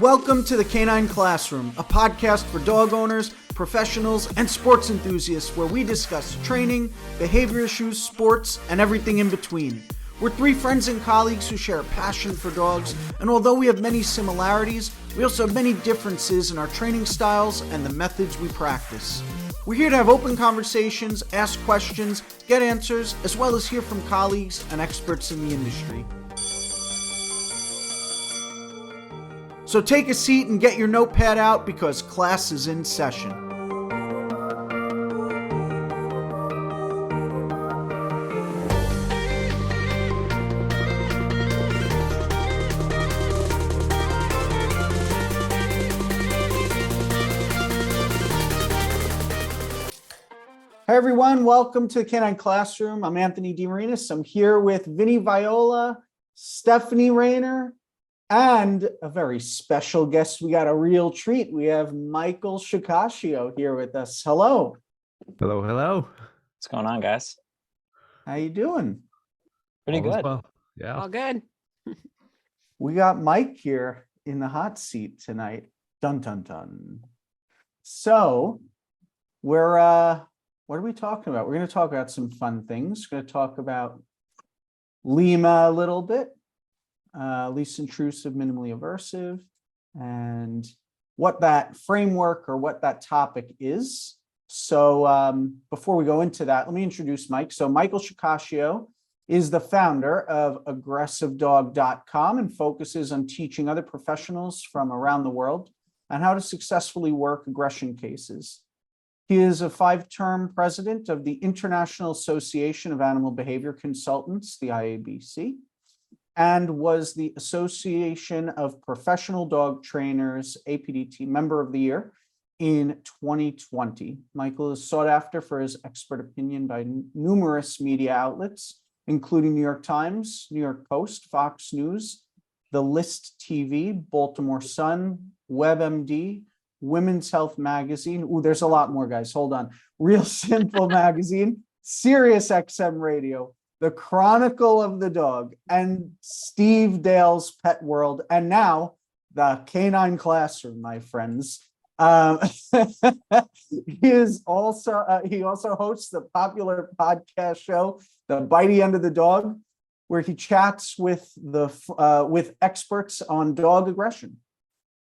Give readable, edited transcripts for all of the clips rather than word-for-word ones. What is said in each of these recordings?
Welcome to the Canine Classroom, a podcast for dog owners, professionals, and sports enthusiasts where we discuss training, behavior issues, sports, and everything in between. We're three friends and colleagues who share a passion for dogs, and although we have many similarities, we also have many differences in our training styles and the methods we practice. We're here to have open conversations, ask questions, get answers, as well as hear from colleagues and experts in the industry. So take a seat and get your notepad out because class is in session. Hi everyone, welcome to the Canine Classroom. I'm Anthony DeMarinis. I'm here with Vinny Viola, Stephanie Rayner, and a very special guest. We got a real treat. We have Michael Shikashio here with us. Hello. Hello, hello. What's going on, guys? How you doing? Pretty All is good. well. Yeah. All good. We got Mike here in the hot seat tonight. Dun dun dun. So what are we talking about? We're going to talk about some fun things. We're going to talk about LIMA a little bit. Least intrusive, minimally aversive, and what that framework or what that topic is. So before we go into that, let me introduce Mike. So Michael Shikashio is the founder of AversiveDog.com and focuses on teaching other professionals from around the world on how to successfully work aggression cases. He is a 5-term president of the International Association of Animal Behavior Consultants, the IABC, and was the Association of Professional Dog Trainers, APDT Member of the Year in 2020. Michael is sought after for his expert opinion by numerous media outlets, including New York Times, New York Post, Fox News, The List TV, Baltimore Sun, WebMD, Women's Health Magazine. Ooh, there's a lot more, guys. Hold on. Real Simple Magazine, Sirius XM Radio, The Chronicle of the Dog, and Steve Dale's Pet World, and now the Canine Classroom, my friends. He also hosts the popular podcast show, The Bitey End of the Dog, where he chats with experts on dog aggression.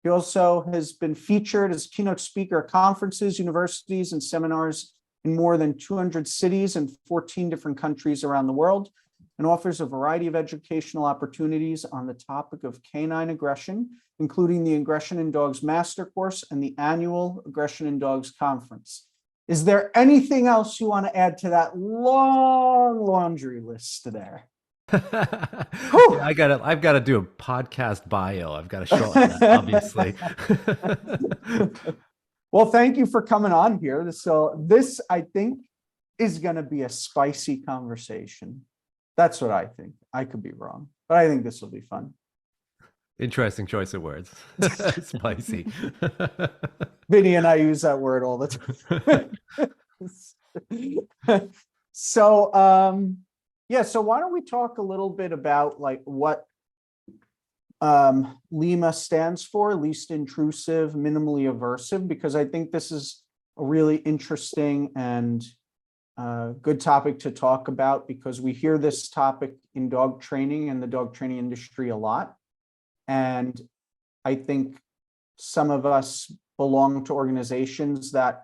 He also has been featured as a keynote speaker at conferences, universities, and seminars in more than 200 cities and 14 different countries around the world, and offers a variety of educational opportunities on the topic of canine aggression, including the Aggression in Dogs Master Course and the annual Aggression in Dogs Conference. Is there anything else you want to add to that long laundry list there? Yeah, I've got to do a podcast bio. I've got to show it, that, obviously. Well, thank you for coming on here. So this, I think, is going to be a spicy conversation. That's what I think. I could be wrong, but I think this will be fun. Interesting choice of words. Spicy. Vinny and I use that word all the time. So why don't we talk a little bit about like what LIMA stands for, least intrusive, minimally aversive, because I think this is a really interesting and good topic to talk about, because we hear this topic in dog training and the dog training industry a lot. And I think some of us belong to organizations that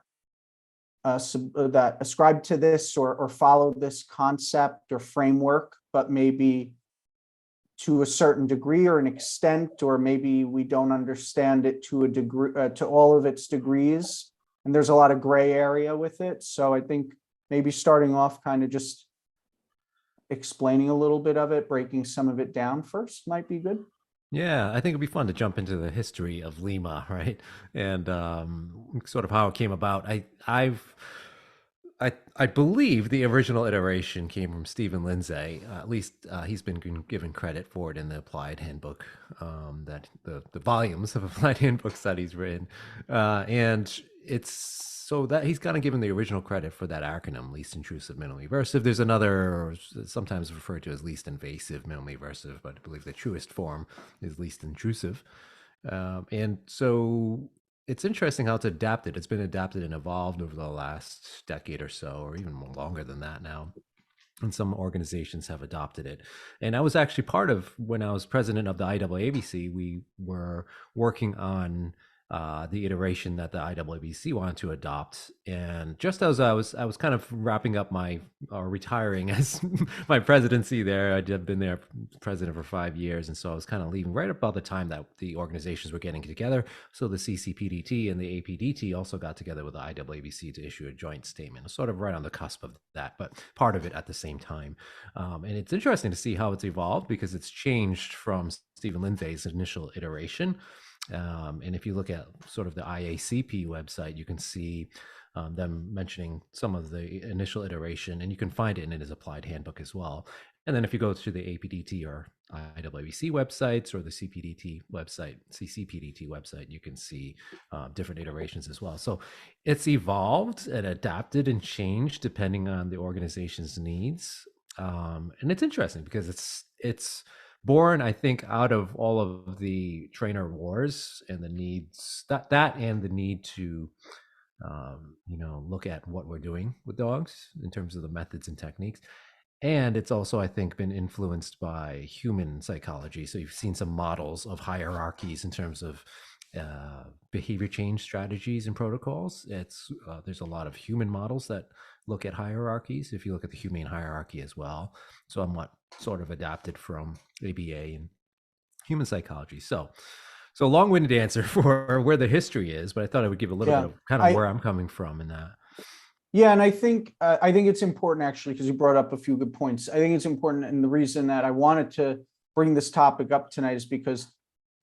ascribe to this or follow this concept or framework, but maybe to a certain degree or an extent, or maybe we don't understand it to a degree, to all of its degrees. And there's a lot of gray area with it. So I think maybe starting off kind of just explaining a little bit of it, breaking some of it down first might be good. Yeah, I think it'd be fun to jump into the history of LIMA, right? And sort of how it came about. I believe the original iteration came from Stephen Lindsay. At least he's been given credit for it in the applied handbook, that the volumes of applied handbooks that he's written, and it's so that he's kind of given the original credit for that acronym, least intrusive, minimally aversive. There's another, sometimes referred to as least invasive, minimally aversive, but I believe the truest form is least intrusive. And so it's interesting how it's adapted. It's been adapted and evolved over the last decade or so, or even longer than that now. And some organizations have adopted it. And I was actually part of, when I was president of the IAABC, we were working on the iteration that the IAABC wanted to adopt. And just as I was kind of wrapping up my retiring as my presidency there, I'd been there president for 5 years, and so I was kind of leaving right about the time that the organizations were getting together. So the CCPDT and the APDT also got together with the IAABC to issue a joint statement, sort of right on the cusp of that, but part of it at the same time. And it's interesting to see how it's evolved, because it's changed from Stephen Lindsay's initial iteration. And if you look at sort of the IACP website, you can see them mentioning some of the initial iteration, and you can find it in his applied handbook as well. And then if you go to the APDT or IWC websites, or the CPDT website, CCPDT website, you can see different iterations as well. So it's evolved and adapted and changed depending on the organization's needs. And it's interesting because it's born, I think, out of all of the trainer wars and the needs that and the need to look at what we're doing with dogs in terms of the methods and techniques. And it's also, I think, been influenced by human psychology. So you've seen some models of hierarchies in terms of behavior change strategies and protocols. There's a lot of human models that look at hierarchies. If you look at the humane hierarchy as well, somewhat sort of adapted from ABA and human psychology. So long-winded answer for where the history is, but I thought I would give a little bit of kind of where I'm coming from in that. Yeah, and I think it's important, actually, because you brought up a few good points. I think it's important, and the reason that I wanted to bring this topic up tonight is because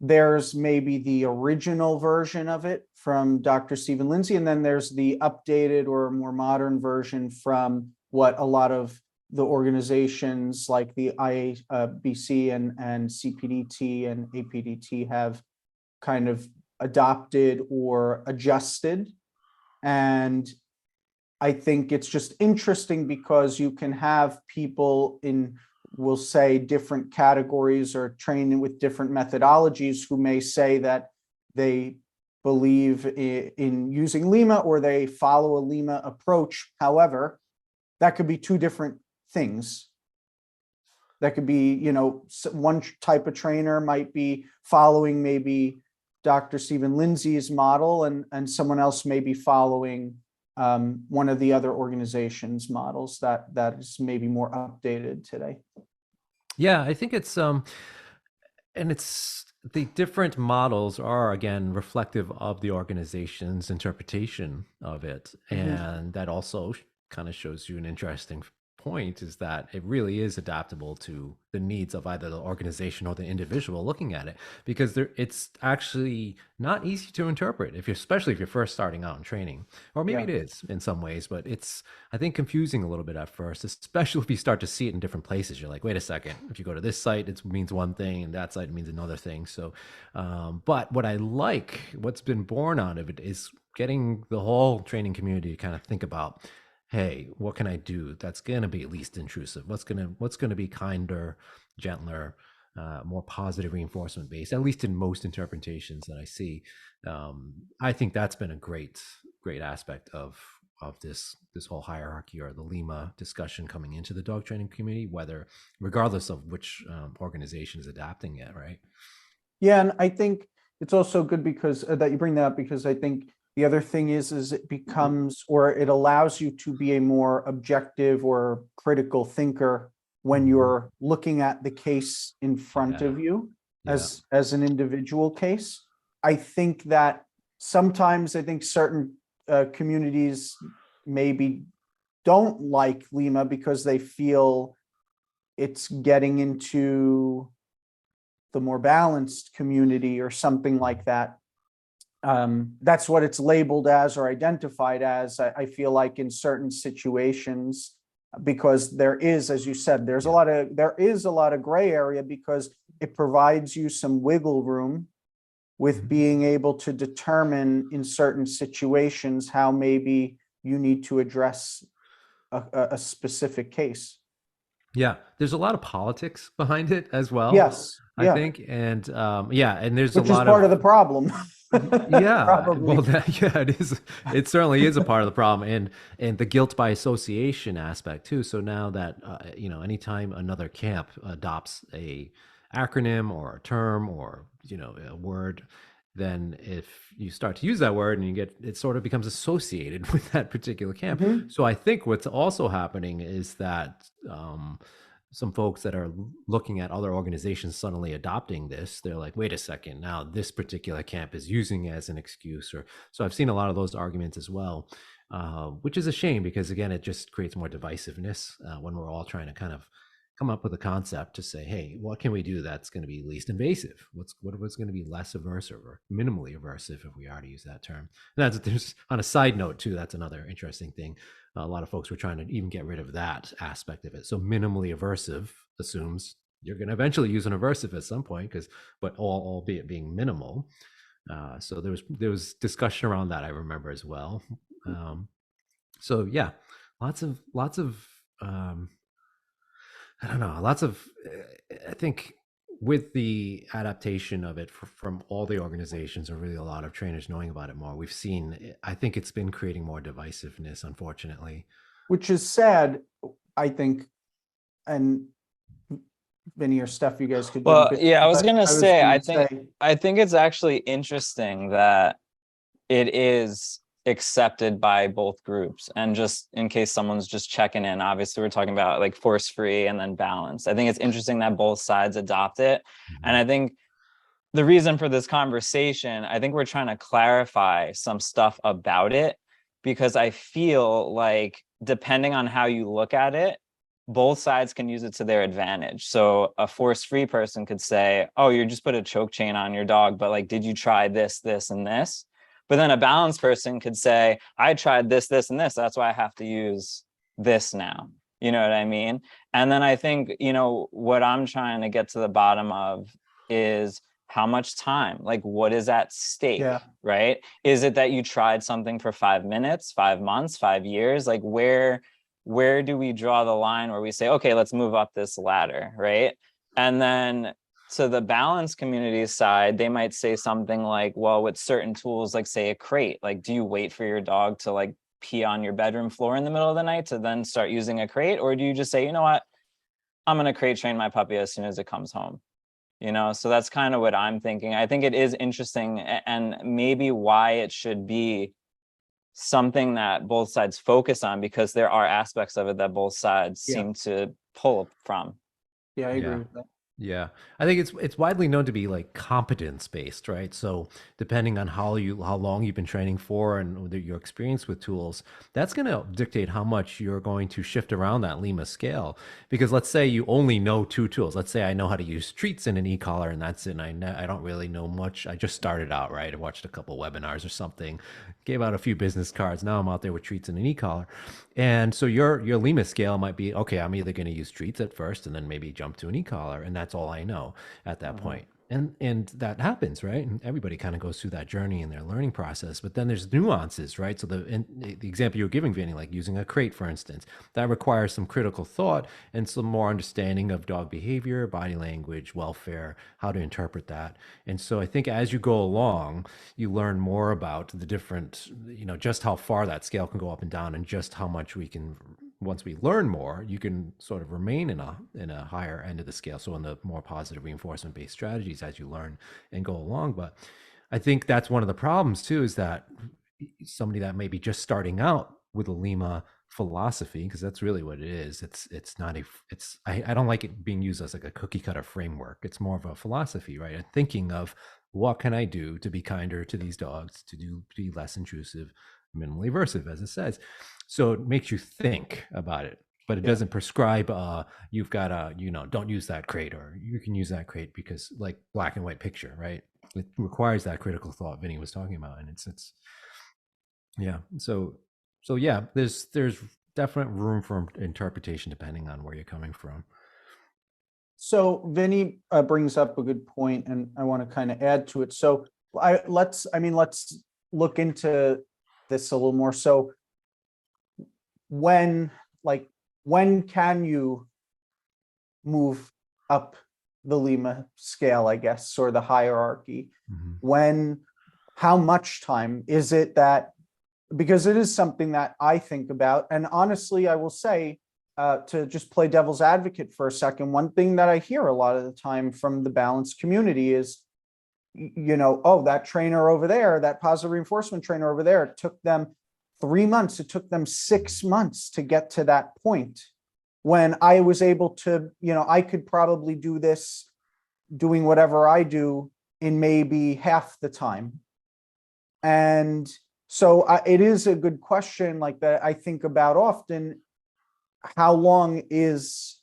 there's maybe the original version of it from Dr. Stephen Lindsay, and then there's the updated or more modern version from what a lot of the organizations like the IABC and CPDT and APDT have kind of adopted or adjusted. And I think it's just interesting because you can have people in, we'll say, different categories or training with different methodologies who may say that they believe in using LIMA or they follow a LIMA approach. However, that could be two different things. That could be, one type of trainer might be following maybe Dr. Stephen Lindsay's model, and someone else may be following one of the other organizations' models that is maybe more updated today. Yeah, I think it's and it's the different models are again reflective of the organization's interpretation of it, and that also kind of shows you an interesting point, is that it really is adaptable to the needs of either the organization or the individual looking at it, because it's actually not easy to interpret, especially if you're first starting out in training, or maybe it is in some ways, but it's, I think, confusing a little bit at first, especially if you start to see it in different places. You're like, wait a second, if you go to this site it means one thing and that site means another thing. So but what I like, what's been born out of it, is getting the whole training community to kind of think about, hey, what can I do that's going to be least intrusive? What's going to be kinder, gentler, more positive reinforcement based, at least in most interpretations that I see. I think that's been a great aspect of this whole hierarchy or the LIMA discussion coming into the dog training community, regardless of which organization is adapting it, right? Yeah, and I think it's also good because that you bring that up, because I think the other thing is it becomes, or it allows you to be a more objective or critical thinker when you're looking at the case in front of you as an individual case. I think that sometimes certain communities maybe don't like LIMA because they feel it's getting into the more balanced community or something like that. That's what it's labeled as or identified as. I feel like in certain situations, because there is, as you said, there is a lot of gray area, because it provides you some wiggle room with being able to determine in certain situations how maybe you need to address a specific case. Yeah, there's a lot of politics behind it as well. Yes. I Yeah, think. And yeah, and there's a which is lot part of of the problem. yeah, Probably. well, yeah, it is. It certainly is a part of the problem, and the guilt by association aspect too. So now that anytime another camp adopts a acronym or a term or a word, then if you start to use that word and you get it, sort of becomes associated with that particular camp. Mhm. So I think what's also happening is that some folks that are looking at other organizations suddenly adopting this, they're like, wait a second, now this particular camp is using it as an excuse. Or so I've seen a lot of those arguments as well, which is a shame because again, it just creates more divisiveness when we're all trying to kind of come up with a concept to say, hey, what can we do that's going to be least invasive? What's going to be less aversive or minimally aversive, if we are to use that term? And that's there's on a side note too. That's another interesting thing. A lot of folks were trying to even get rid of that aspect of it. So minimally aversive assumes you're going to eventually use an aversive at some point, but albeit being minimal. So there was discussion around that, I remember as well. So yeah, lots of I don't know, lots of I think with the adaptation of it from all the organizations or really a lot of trainers knowing about it more, we've seen, I think it's been creating more divisiveness, unfortunately. Which is sad, I think, and Vinny or Steph, you guys could Well, jump in. yeah, I was But gonna I was say, gonna say, I think it's actually interesting that it is accepted by both groups. And just in case someone's just checking in, obviously we're talking about like force free and then balance. I think it's interesting that both sides adopt it. And I think the reason for this conversation, I think we're trying to clarify some stuff about it, because I feel like depending on how you look at it, both sides can use it to their advantage. So a force-free person could say, oh, you just put a choke chain on your dog, but like, did you try this, this, and this? But then a balanced person could say, I tried this, this, and this. That's why I have to use this now. You know what I mean? And then I think, what I'm trying to get to the bottom of is how much time, like what is at stake, yeah, right? Is it that you tried something for 5 minutes, 5 months, 5 years? Like where do we draw the line where we say, okay, let's move up this ladder, right? And then to the balance community side, they might say something like, well, with certain tools, like say a crate, like do you wait for your dog to like pee on your bedroom floor in the middle of the night to then start using a crate? Or do you just say, you know what, I'm going to crate train my puppy as soon as it comes home? So that's kind of what I'm thinking. I think it is interesting, and maybe why it should be something that both sides focus on, because there are aspects of it that both sides seem to pull from. yeah, I agree Yeah. with that. Yeah, I think it's widely known to be like competence based, right? So depending on how long you've been training for and your experience with tools, that's going to dictate how much you're going to shift around that LIMA scale. Because let's say you only know 2 tools. Let's say I know how to use treats in an e-collar, and that's it. And I don't really know much. I just started out, right? I watched a couple webinars or something, gave out a few business cards. Now I'm out there with treats in an e-collar. And so your LIMA scale might be, okay, I'm either going to use treats at first and then maybe jump to an e-collar, and that's all I know at that point. And that happens, right? And everybody kind of goes through that journey in their learning process. But then there's nuances, right? So the example you were giving, Vinny, like using a crate, for instance, that requires some critical thought and some more understanding of dog behavior, body language, welfare, how to interpret that. And so I think as you go along, you learn more about the different, just how far that scale can go up and down, and just how much we can, once we learn more, you can sort of remain in a higher end of the scale. So in the more positive reinforcement based strategies as you learn and go along. But I think that's one of the problems too, is that somebody that may be just starting out with a LIMA philosophy, because that's really what it is. It's not I don't like it being used as like a cookie cutter framework. It's more of a philosophy, right? And thinking of what can I do to be kinder to these dogs, to be less intrusive, minimally aversive, as it says. So it makes you think about it, but it doesn't prescribe you've got to don't use that crate, or you can use that crate, because like black and white picture, right? It requires that critical thought Vinny was talking about. And it's yeah, so yeah, there's definite room for interpretation depending on where you're coming from. So Vinny brings up a good point, and I want to kind of add to it. So let's look into this a little more. So when can you move up the LIMA scale, I guess, or the hierarchy. Mhm. How much time is it that, because it is something that I think about, and honestly, I will say, to just play devil's advocate for a second, one thing that I hear a lot of the time from the balance community is, oh, that trainer over there, that positive reinforcement trainer over there, it took them 3 months, it took them 6 months to get to that point. When I was able to, I could probably do this doing whatever I do in maybe half the time. And so it is a good question like that I think about often. How long is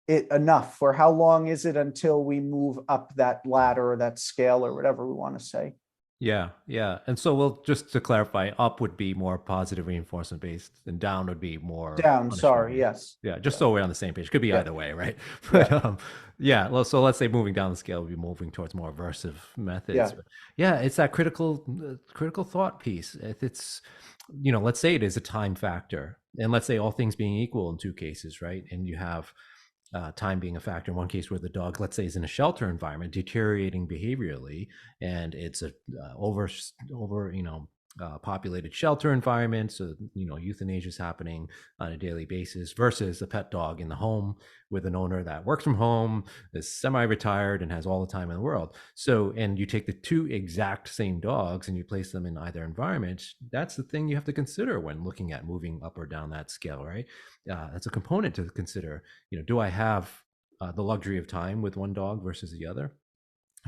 it enough, or how long is it until we move up that ladder or that scale or whatever we want to say? Yeah, yeah. And so we'll just to clarify, up would be more positive reinforcement based, and down would be more Down, punishment sorry, based. yes. Yeah, just Yeah, so we're on the same page. Could be yeah, either way, right? yeah, But yeah. Well, so let's say moving down the scale would be moving towards more aversive methods. yeah. But yeah, it's that critical thought piece. If it's let's say it is a time factor, and let's say all things being equal in two cases, right? And you have time being a factor in one case where the dog, let's say, is in a shelter environment, deteriorating behaviorally, and it's a over populated shelter environment, so euthanasia is happening on a daily basis, versus a pet dog in the home with an owner that works from home, is semi-retired, and has all the time in the world. So, and you take the two exact same dogs and you place them in either environment. That's the thing you have to consider when looking at moving up or down that scale, right? That's a component to consider. Do I have the luxury of time with one dog versus the other?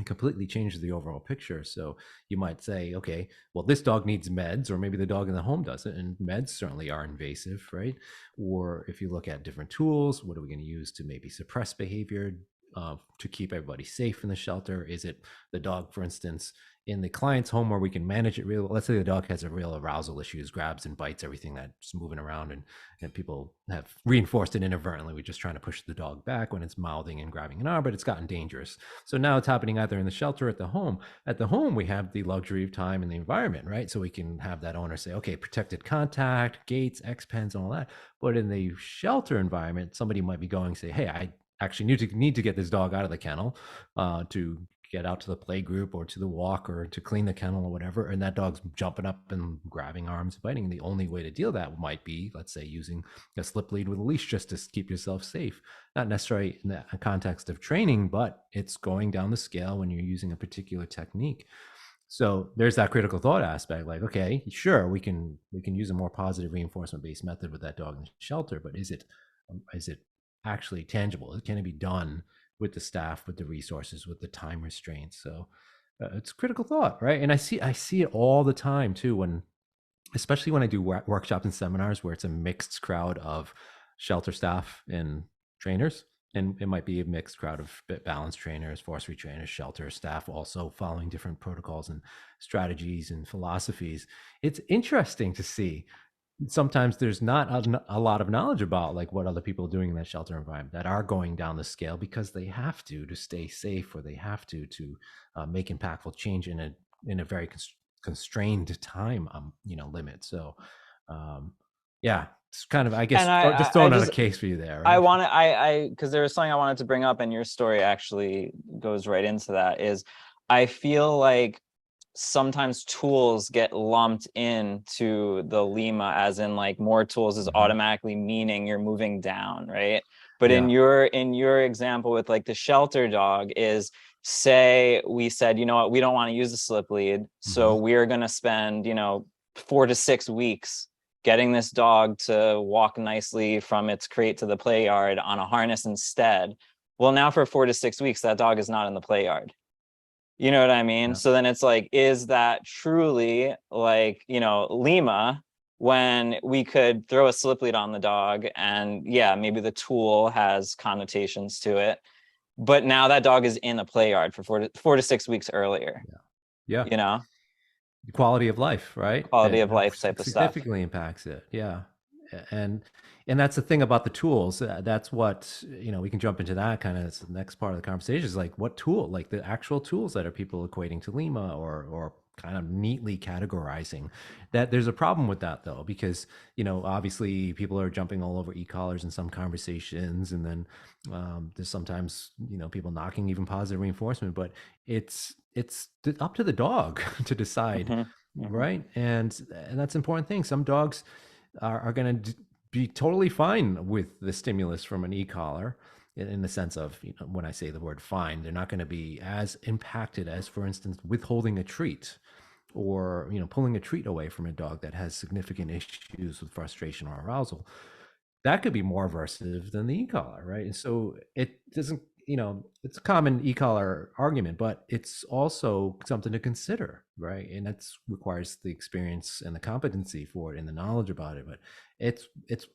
It completely changes the overall picture. So you might say, okay, well, this dog needs meds, or maybe the dog in the home doesn't, and meds certainly are invasive, right? Or if you look at different tools, what are we going to use to maybe suppress behavior to keep everybody safe in the shelter? Is it the dog, for instance, in the client's home where we can manage it real? Let's say the dog has a real arousal issues, grabs and bites everything that's moving around, and people have reinforced it inadvertently. We're just trying to push the dog back when it's mouthing and grabbing an arm, but it's gotten dangerous. So now it's happening either in the shelter or at the home. At the home, we have the luxury of time and the environment, right? So we can have that owner say, okay, protected contact, gates, X pens, and all that. But in the shelter environment, somebody might be going, say, hey, I actually need to get this dog out of the kennel to get out to the play group or to the walk or to clean the kennel or whatever, and that dog's jumping up and grabbing arms, biting. And the only way to deal that might be, let's say, using a slip lead with a leash just to keep yourself safe. Not necessarily in the context of training, but it's going down the scale when you're using a particular technique. So there's that critical thought aspect. Like, okay, sure, we can use a more positive reinforcement based method with that dog in the shelter, but is it actually tangible? Can it be done with the staff, with the resources, with the time restraints? So it's critical thought, right? And I see it all the time too, especially when I do workshops and seminars where it's a mixed crowd of shelter staff and trainers. And it might be a mixed crowd of balance trainers, forestry trainers, shelter staff, also following different protocols and strategies and philosophies. It's interesting to see sometimes there's not a lot of knowledge about like what other people are doing in that shelter environment that are going down the scale because they have to stay safe, or they have to make impactful change in a very constrained time limit. So yeah, it's kind of, I guess, And I, just I throwing out a just, case for you there, I right? want to, because there was something I wanted to bring up, and your story actually goes right into that. Is I feel like sometimes tools get lumped into the LIMA, as in like more tools is automatically meaning you're moving down, right? But Yeah. in your example with like the shelter dog is, say we said, you know what, we don't want to use the slip lead, so we're going to spend 4 to 6 weeks getting this dog to walk nicely from its crate to the play yard on a harness instead. Well, now for 4 to 6 weeks that dog is not in the play yard. You know what I mean? Yeah. So then it's like, is that truly like, LIMA, when we could throw a slip lead on the dog and yeah, maybe the tool has connotations to it, but now that dog is in a play yard for 4 to 6 weeks earlier, Yeah. the Quality of life, right? quality It of life type of stuff. significantly impacts it. Yeah. And that's the thing about the tools. That's what, we can jump into that kind of the next part of the conversation is like what tool, like the actual tools that are people equating to LIMA or kind of neatly categorizing. That there's a problem with that though, because obviously people are jumping all over e-collars in some conversations, and then there's sometimes people knocking even positive reinforcement, but it's up to the dog to decide, Mhm, mhm. right? And that's an important thing. Some dogs are going to be totally fine with the stimulus from an e-collar, in the sense of, when I say the word fine, they're not going to be as impacted as, for instance, withholding a treat, or pulling a treat away from a dog that has significant issues with frustration or arousal. That could be more aversive than the e-collar, right? And so it doesn't, it's a common e-collar argument, but it's also something to consider, right? And that requires the experience and the competency for it and the knowledge about it. But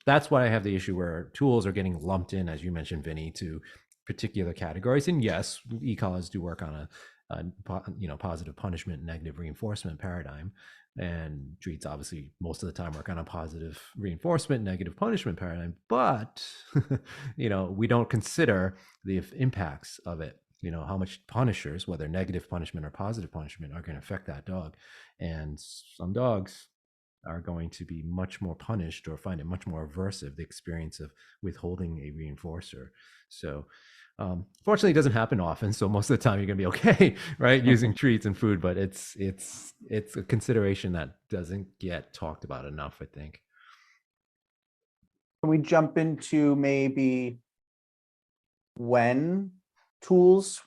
that's why I have the issue where tools are getting lumped in, as you mentioned, Vinny, to particular categories. And yes, e-collars do work on a positive punishment, negative reinforcement paradigm, and treats obviously most of the time work on a positive reinforcement, negative punishment paradigm. But we don't consider the impacts of it. How much punishers, whether negative punishment or positive punishment, are going to affect that dog. And some dogs are going to be much more punished or find it much more aversive, the experience of withholding a reinforcer. So fortunately, it doesn't happen often, so most of the time you're gonna be okay, right? Using treats and food, but it's a consideration that doesn't get talked about enough, I think. Can we jump into maybe when tools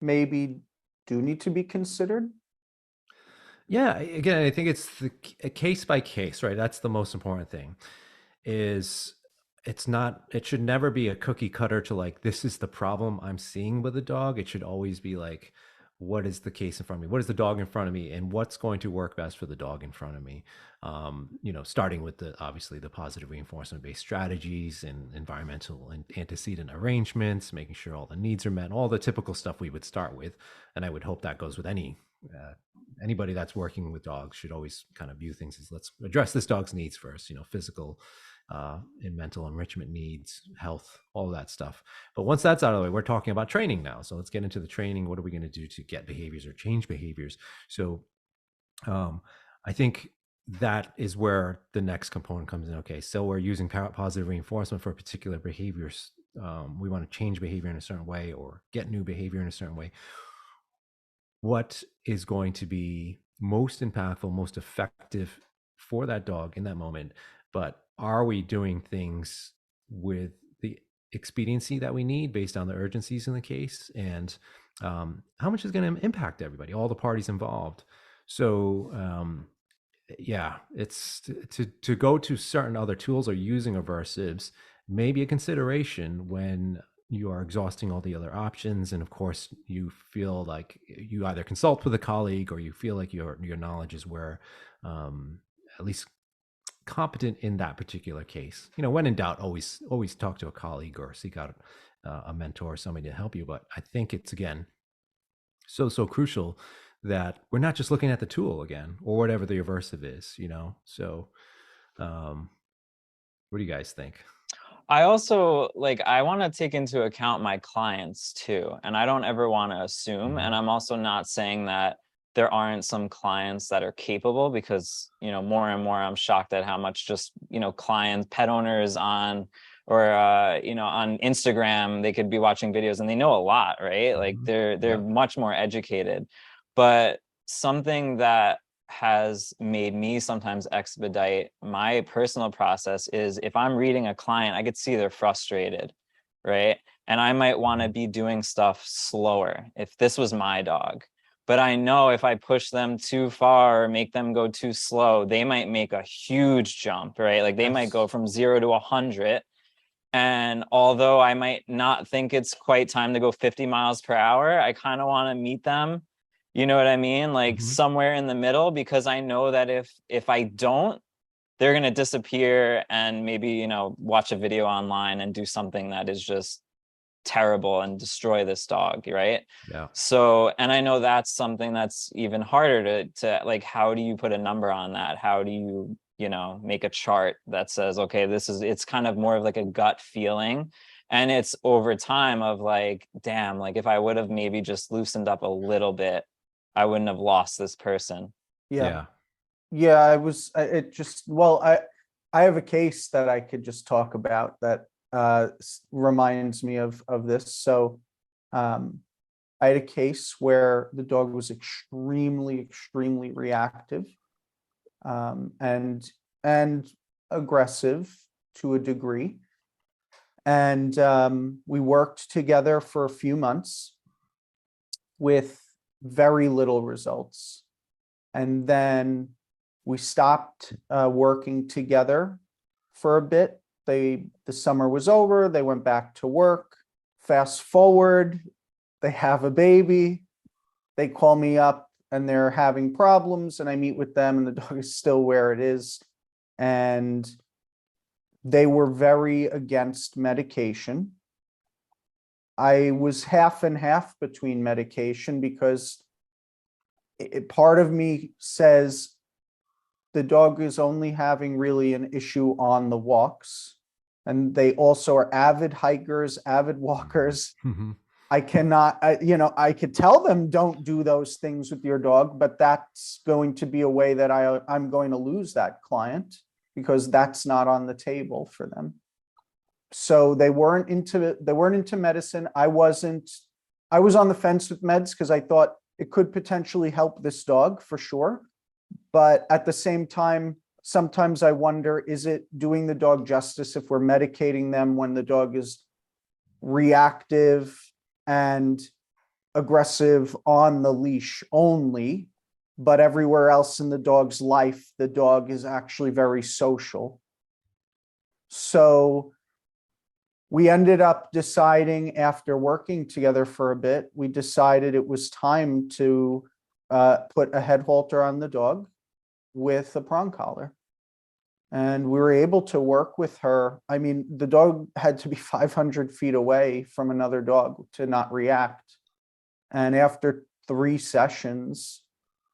maybe do need to be considered? Yeah, again, I think it's a case by case, right? That's the most important thing. It should never be a cookie cutter to like, this is the problem I'm seeing with the dog. It should always be like, what is the case in front of me? What is the dog in front of me? And what's going to work best for the dog in front of me? Starting with obviously the positive reinforcement based strategies and environmental and antecedent arrangements, making sure all the needs are met, all the typical stuff we would start with. And I would hope that goes with anybody that's working with dogs should always kind of view things as, let's address this dog's needs first, physical and mental enrichment needs, health, all of that stuff. But once that's out of the way, we're talking about training now. So let's get into the training. What are we going to do to get behaviors or change behaviors? So I think that is where the next component comes in. Okay, so we're using positive reinforcement for particular behaviors. We want to change behavior in a certain way or get new behavior in a certain way. What is going to be most impactful, most effective for that dog in that moment? But are we doing things with the expediency that we need based on the urgencies in the case? And how much is going to impact everybody, all the parties involved? So yeah, it's to go to certain other tools or using aversives may be a consideration when you are exhausting all the other options, and of course you feel like you either consult with a colleague or you feel like your knowledge is where at least competent in that particular case. When in doubt, always talk to a colleague or seek out a mentor or somebody to help you. But I think it's, again, so crucial that we're not just looking at the tool again or whatever the aversive is. So what do you guys think? I also I want to take into account my clients too, and I don't ever want to assume. And I'm also not saying that there aren't some clients that are capable, because more and more I'm shocked at how much just clients, pet owners on or on Instagram, they could be watching videos and they know a lot, right? Like they're much more educated. But something that has made me sometimes expedite my personal process is, if I'm reading a client, I could see they're frustrated, right? And I might want to be doing stuff slower if this was my dog. But I know if I push them too far or make them go too slow, they might make a huge jump, right? Like they might go from 0 to 100. And although I might not think it's quite time to go 50 miles per hour, I kind of want to meet them. You know what I mean? Like somewhere in the middle, because I know that if I don't, they're going to disappear and maybe, watch a video online and do something that is just terrible and destroy this dog, right? Yeah. So, and I know that's something that's even harder to like, how do you put a number on that? How do you make a chart that says, okay, it's kind of more of like a gut feeling. And it's over time of like, damn, like if I would have maybe just loosened up a little bit, I wouldn't have lost this person. Yeah. Yeah, it just, well, I have a case that I could just talk about that reminds me of this. So I had a case where the dog was extremely reactive, and aggressive to a degree. And we worked together for a few months with very little results. And then we stopped working together for a bit. The summer was over, they went back to work. Fast forward, they have a baby, they call me up and they're having problems, and I meet with them and the dog is still where it is. And they were very against medication. I was half and half between medication because part of me says the dog is only having really an issue on the walks. And they also are avid hikers, avid walkers. Mm-hmm. I cannot, I could tell them don't do those things with your dog, but that's going to be a way that I'm going to lose that client because that's not on the table for them. So they weren't into medicine. I was on the fence with meds because I thought it could potentially help this dog for sure. But at the same time, sometimes I wonder, is it doing the dog justice if we're medicating them when the dog is reactive and aggressive on the leash only, but everywhere else in the dog's life, the dog is actually very social. So we ended up deciding, after working together for a bit, we decided it was time to put a head halter on the dog with a prong collar. And we were able to work with her. I mean, the dog had to be 500 feet away from another dog to not react. And after 3 sessions,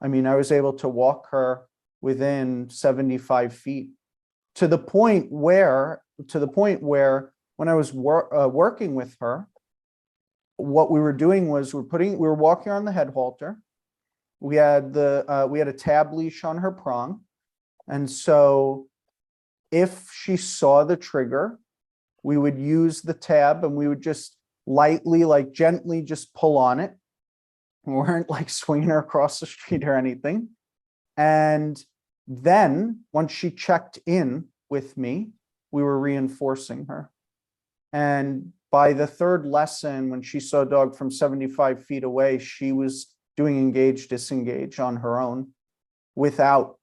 I mean, I was able to walk her within 75 feet to the point where when I was working with her, what we were doing was we were walking her on the head halter. We had a tab leash on her prong. And so if she saw the trigger, we would use the tab and we would just lightly, like gently just pull on it. We weren't like swinging her across the street or anything. And then once she checked in with me, we were reinforcing her. And by the 3rd lesson, when she saw a dog from 75 feet away, she was doing engage, disengage on her own without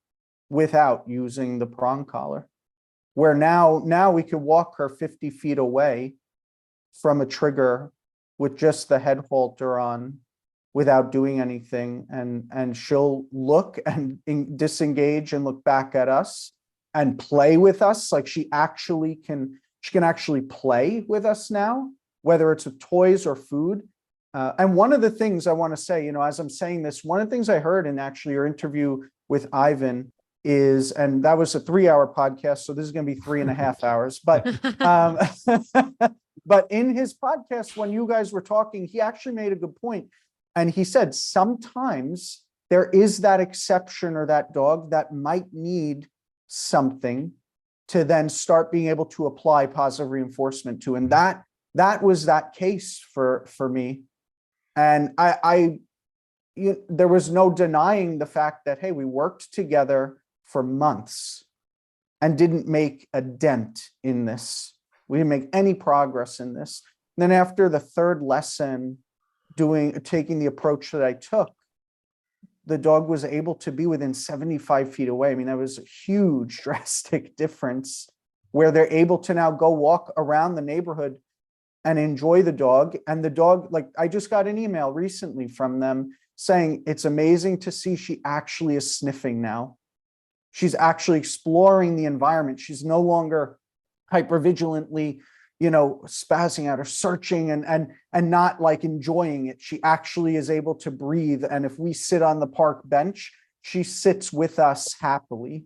using the prong collar. Where now we could walk her 50 feet away from a trigger with just the head halter on without doing anything. And she'll look and disengage and look back at us and play with us. Like she can actually play with us now, whether it's with toys or food. And one of the things I want to say, as I'm saying this, one of the things I heard in actually your interview with Ivan is, and that was a 3-hour podcast, so this is going to be 3.5 hours. But but in his podcast, when you guys were talking, he actually made a good point. And he said, sometimes there is that exception or that dog that might need something to then start being able to apply positive reinforcement to. And that was that case for me. And there was no denying the fact that, hey, we worked together for months and didn't make a dent in this. We didn't make any progress in this. And then after the 3rd lesson, taking the approach that I took, the dog was able to be within 75 feet away. I mean, that was a huge, drastic difference where they're able to now go walk around the neighborhood and enjoy the dog. And the dog, like I just got an email recently from them saying, it's amazing to see she actually is sniffing now. She's actually exploring the environment. She's no longer hypervigilantly, spazzing out or searching and not like enjoying it. She actually is able to breathe. And if we sit on the park bench, she sits with us happily.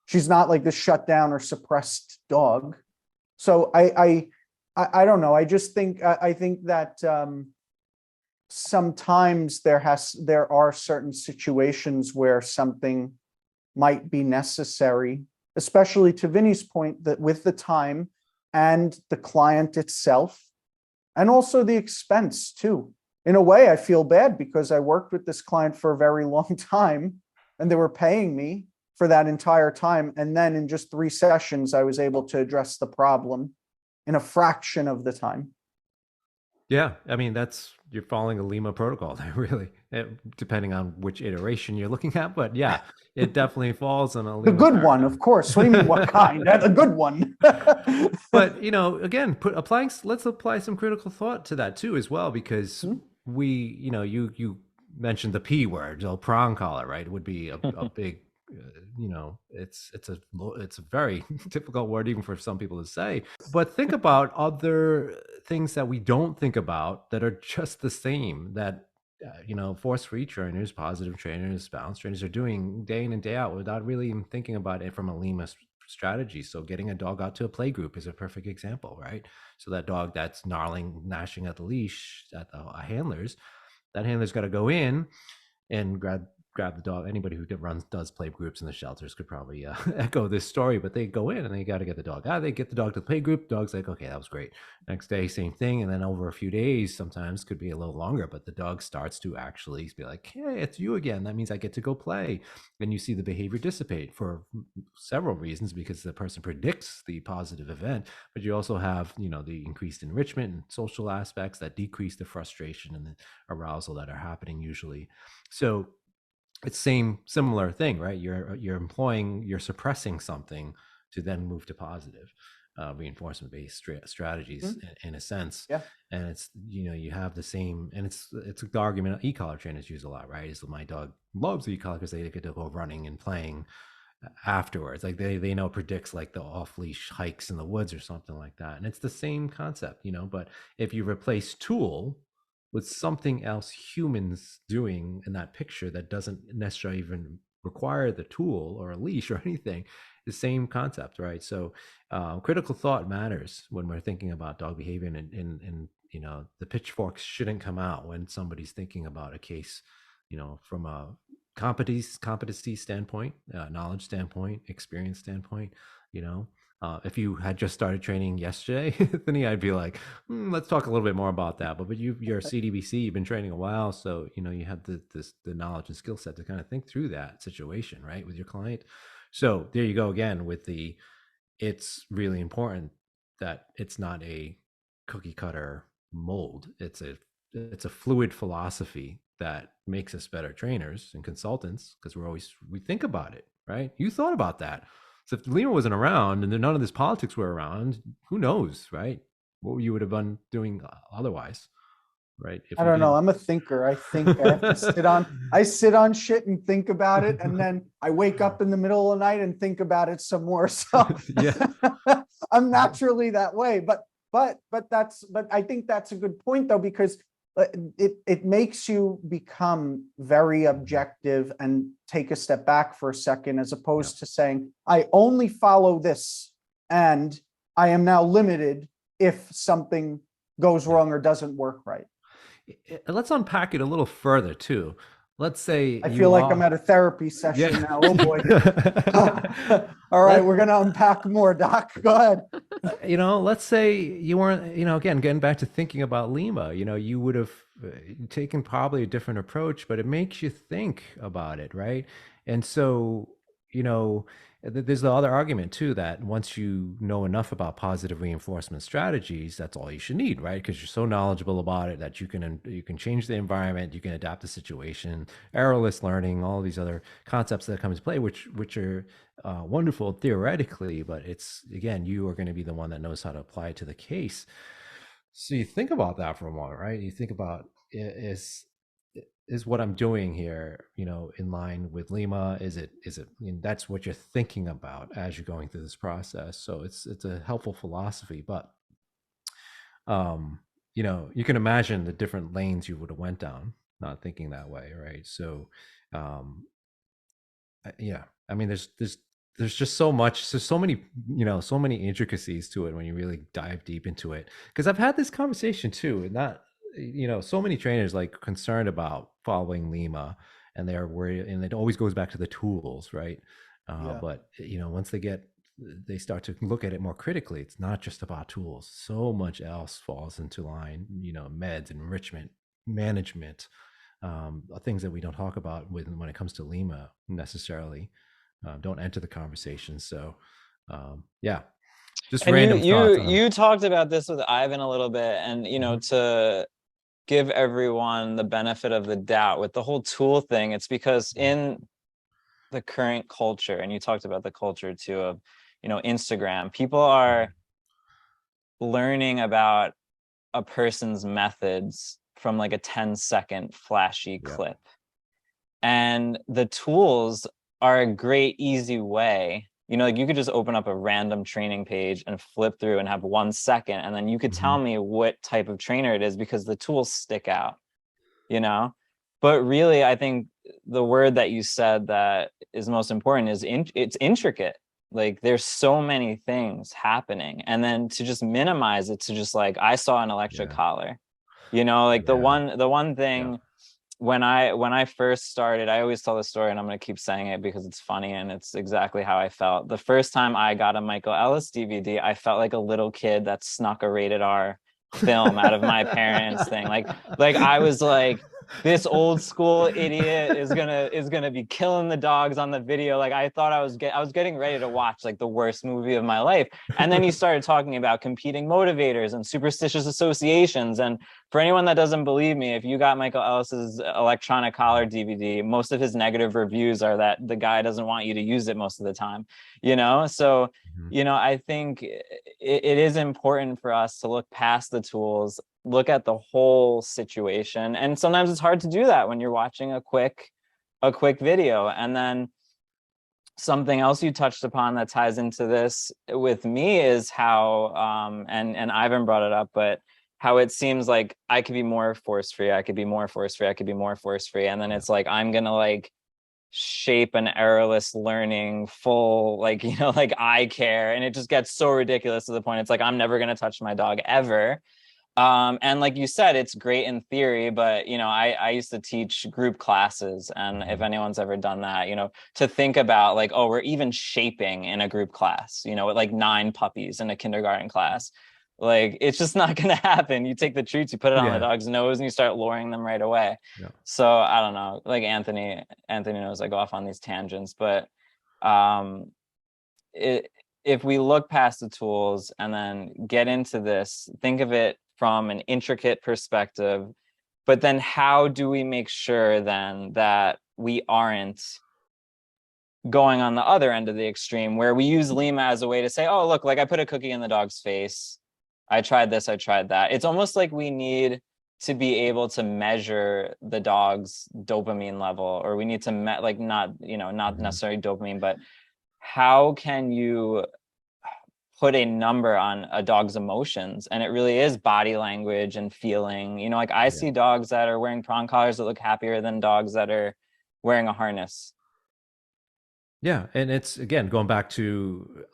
She's not like the shut down or suppressed dog. So I don't know. I just think, I think that sometimes there are certain situations where something might be necessary, especially to Vinny's point, that with the time and the client itself, and also the expense too. In a way, I feel bad because I worked with this client for a very long time and they were paying me for that entire time. And then in just 3 sessions, I was able to address the problem in a fraction of the time. Yeah, I mean, you're following a LIMA protocol there, really, depending on which iteration you're looking at. But yeah, it definitely falls on a The LIMA good one, paradigm. of course. What do you mean, what kind? That's a good one. But again, let's apply some critical thought to that too, as well, because you mentioned the P word, prong collar, right? It would be a big, it's a very difficult word even for some people to say. But think about other things that we don't think about that are just the same that force-free trainers, positive trainers, balance trainers are doing day in and day out without really even thinking about it from a LIMA strategy. So getting a dog out to a play group is a perfect example, right? So that dog that's gnashing at the leash at the handlers, that handler's got to go in and grab the dog. Anybody who does play groups in the shelters could probably echo this story, but they go in and they got to get the dog out. They get the dog to the play group. Dog's like, okay, that was great. Next day, same thing. And then over a few days, sometimes could be a little longer, but the dog starts to actually be like, hey, it's you again. That means I get to go play. And you see the behavior dissipate for several reasons, because the person predicts the positive event, but you also have, the increased enrichment and social aspects that decrease the frustration and the arousal that are happening usually. So it's similar thing, right? You're suppressing something to then move to positive reinforcement based strategies in a sense. Yeah. And it's, you have the same, and it's the argument e-collar trainers use a lot, right? Is my dog loves e-collar because they get to go running and playing afterwards. Like they know predicts like the off leash hikes in the woods or something like that. And it's the same concept, but if you replace tool with something else humans doing in that picture that doesn't necessarily even require the tool or a leash or anything, the same concept, right? So critical thought matters when we're thinking about dog behavior, and the pitchforks shouldn't come out when somebody's thinking about a case, from a competency standpoint, knowledge standpoint, experience standpoint. If you had just started training yesterday, then I'd be like, let's talk a little bit more about that. But you're a CDBC, you've been training a while, so you have the knowledge and skill set to kind of think through that situation, right, with your client. So there you go again with it's really important that it's not a cookie cutter mold. It's a fluid philosophy that makes us better trainers and consultants, because we think about it, right? You thought about that. So if LIMA wasn't around and none of this politics were around, who knows, right? What you would have been doing otherwise, right? I don't know. I'm a thinker. I think I have to sit on shit and think about it. And then I wake up in the middle of the night and think about it some more. So yeah, I'm naturally that way, but I think that's a good point though, because it makes you become very objective and take a step back for a second, as opposed to saying, I only follow this and I am now limited if something goes wrong or doesn't work right. Let's unpack it a little further too. Let's say I feel like I'm at a therapy session now. Oh boy. All right, we're going to unpack more, Doc. Go ahead. Let's say you weren't, again, getting back to thinking about LIMA, you would have taken probably a different approach, but it makes you think about it, right? And so, there's the other argument too, that once you know enough about positive reinforcement strategies, that's all you should need, right? Because you're so knowledgeable about it that you can change the environment, you can adapt the situation, errorless learning, all these other concepts that come into play, which are wonderful theoretically, but it's, again, you are going to be the one that knows how to apply it to the case. So you think about that for a moment, right? You think about, is what I'm doing here, in line with LIMA? Is it, that's what you're thinking about as you're going through this process. So it's a helpful philosophy, but, you can imagine the different lanes you would have went down, not thinking that way. Right. So, yeah, I mean, there's just so much, there's so many, so many intricacies to it when you really dive deep into it. Because I've had this conversation too, and so many trainers like concerned about following Lima, and they're worried, and it always goes back to the tools, right? Yeah. But once they start to look at it more critically, it's not just about tools. So much else falls into line, meds, enrichment, management, things that we don't talk about when it comes to Lima necessarily, don't enter the conversation. So yeah, just And random thoughts. you talked about this with Ivan a little bit, and to give everyone the benefit of the doubt with the whole tool thing, it's because in the current culture, and you talked about the culture too of Instagram, people are learning about a person's methods from like a 10-second flashy clip, and the tools are a great easy way. Like you could just open up a random training page and flip through and have 1 second, and then you could tell me what type of trainer it is because the tools stick out, But really, I think the word that you said that is most important is it's intricate. Like there's so many things happening, and then to just minimize it to just like, I saw an electric collar, like the one thing. When I first started, I always tell the story, and I'm going to keep saying it because it's funny and it's exactly how I felt. The first time I got a Michael Ellis DVD, I felt like a little kid that snuck a rated R film out of my parents' thing. Like I was like, this old school idiot is gonna be killing the dogs on the video. Like I thought I was getting ready to watch like the worst movie of my life. And then he started talking about competing motivators and superstitious associations. And for anyone that doesn't believe me, if you got Michael Ellis's electronic collar DVD, most of his negative reviews are that the guy doesn't want you to use it most of the time, So, I think it is important for us to look past the tools, look at the whole situation. And sometimes it's hard to do that when you're watching a quick video. And then something else you touched upon that ties into this with me is how, and Ivan brought it up, but how it seems like I could be more force free. I could be more force free. I could be more force free. And then it's like, I'm going to like shape an errorless learning full, like, like I care. And it just gets so ridiculous to the point. It's like, I'm never going to touch my dog ever. And like you said, it's great in theory, but, I used to teach group classes. And if anyone's ever done that, to think about like, oh, we're even shaping in a group class, with like 9 puppies in a kindergarten class. Like, it's just not going to happen. You take the treats, you put it on the dog's nose, and you start luring them right away. Yeah. So I don't know, like Anthony knows I go off on these tangents, but if we look past the tools and then get into this, think of it from an intricate perspective, but then how do we make sure then that we aren't going on the other end of the extreme where we use Lima as a way to say, oh, look, like I put a cookie in the dog's face. I tried this, I tried that. It's almost like we need to be able to measure the dog's dopamine level, or we need to not necessarily dopamine, but how can you put a number on a dog's emotions? And it really is body language and feeling. Like I see dogs that are wearing prong collars that look happier than dogs that are wearing a harness. Yeah, and it's again going back to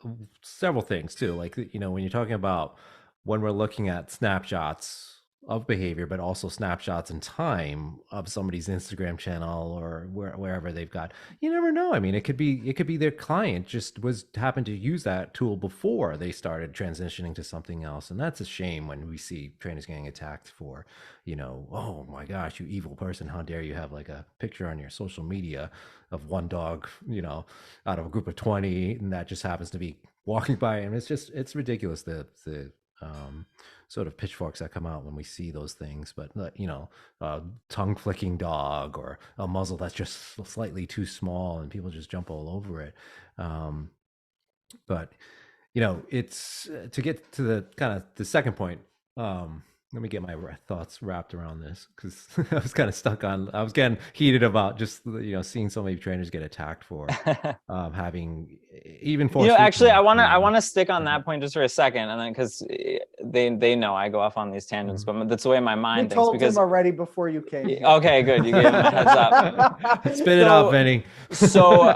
several things too. Like when you're talking about when we're looking at snapshots of behavior, but also snapshots in time of somebody's Instagram channel or wherever they've got, you never know. I mean, it could be their client just happened to use that tool before they started transitioning to something else. And that's a shame when we see trainers getting attacked for, oh my gosh, you evil person. How dare you have like a picture on your social media of one dog, out of a group of 20, and that just happens to be walking by. And it's ridiculous. The sort of pitchforks that come out when we see those things, but tongue flicking dog or a muzzle that's just slightly too small and people just jump all over it. But it's to get to the kind of the second point. Let me get my thoughts wrapped around this, because I was kind of I was getting heated about just, seeing so many trainers get attacked for having even for. Actually, I want to stick on that point just for a second, and then because they know I go off on these tangents, but that's the way my mind thinks. Told him already before you came here. Okay, good. You gave him a heads up. Spit it out, Benny. So,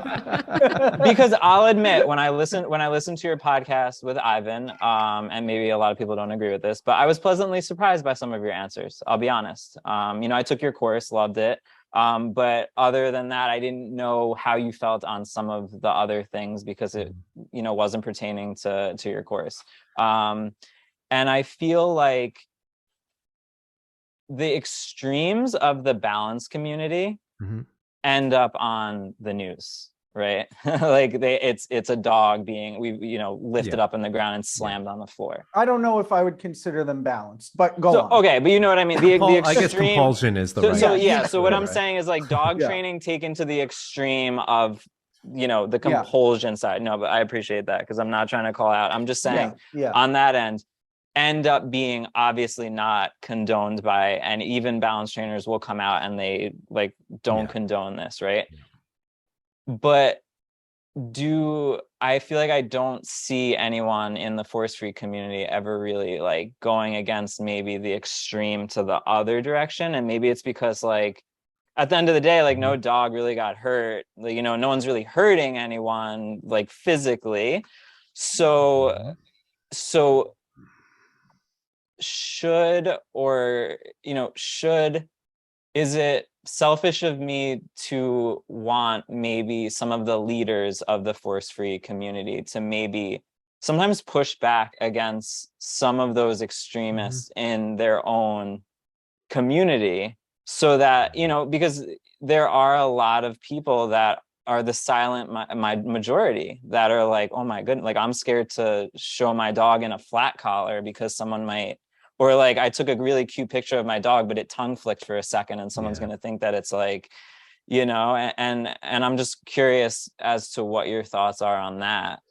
because I'll admit, when I listen to your podcast with Ivan, and maybe a lot of people don't agree with this, but I was pleasantly surprised surprised by some of your answers. I'll be honest. I took your course, loved it. But other than that, I didn't know how you felt on some of the other things because it, wasn't pertaining to your course. And I feel like the extremes of the balance community end up on the news, right? Like it's a dog being lifted up in the ground and slammed on the floor. I don't know if I would consider them balanced, but go on. Okay, but you know what I mean. The extreme, I guess compulsion is the right. So what I'm saying is like dog training taken to the extreme of the compulsion side. No, but I appreciate that because I'm not trying to call out. I'm just saying on that end, end up being obviously not condoned by, and even balance trainers will come out and they like don't condone this, right? But I feel like I don't see anyone in the force-free community ever really like going against maybe the extreme to the other direction. And maybe it's because like at the end of the day, like no dog really got hurt. Like, no one's really hurting anyone like physically. So is it selfish of me to want maybe some of the leaders of the force-free community to maybe sometimes push back against some of those extremists in their own community so that, because there are a lot of people that are the silent majority that are like, oh my goodness, like I'm scared to show my dog in a flat collar because someone might, or like I took a really cute picture of my dog, but it tongue flicked for a second and someone's going to think that it's like, and I'm just curious as to what your thoughts are on that.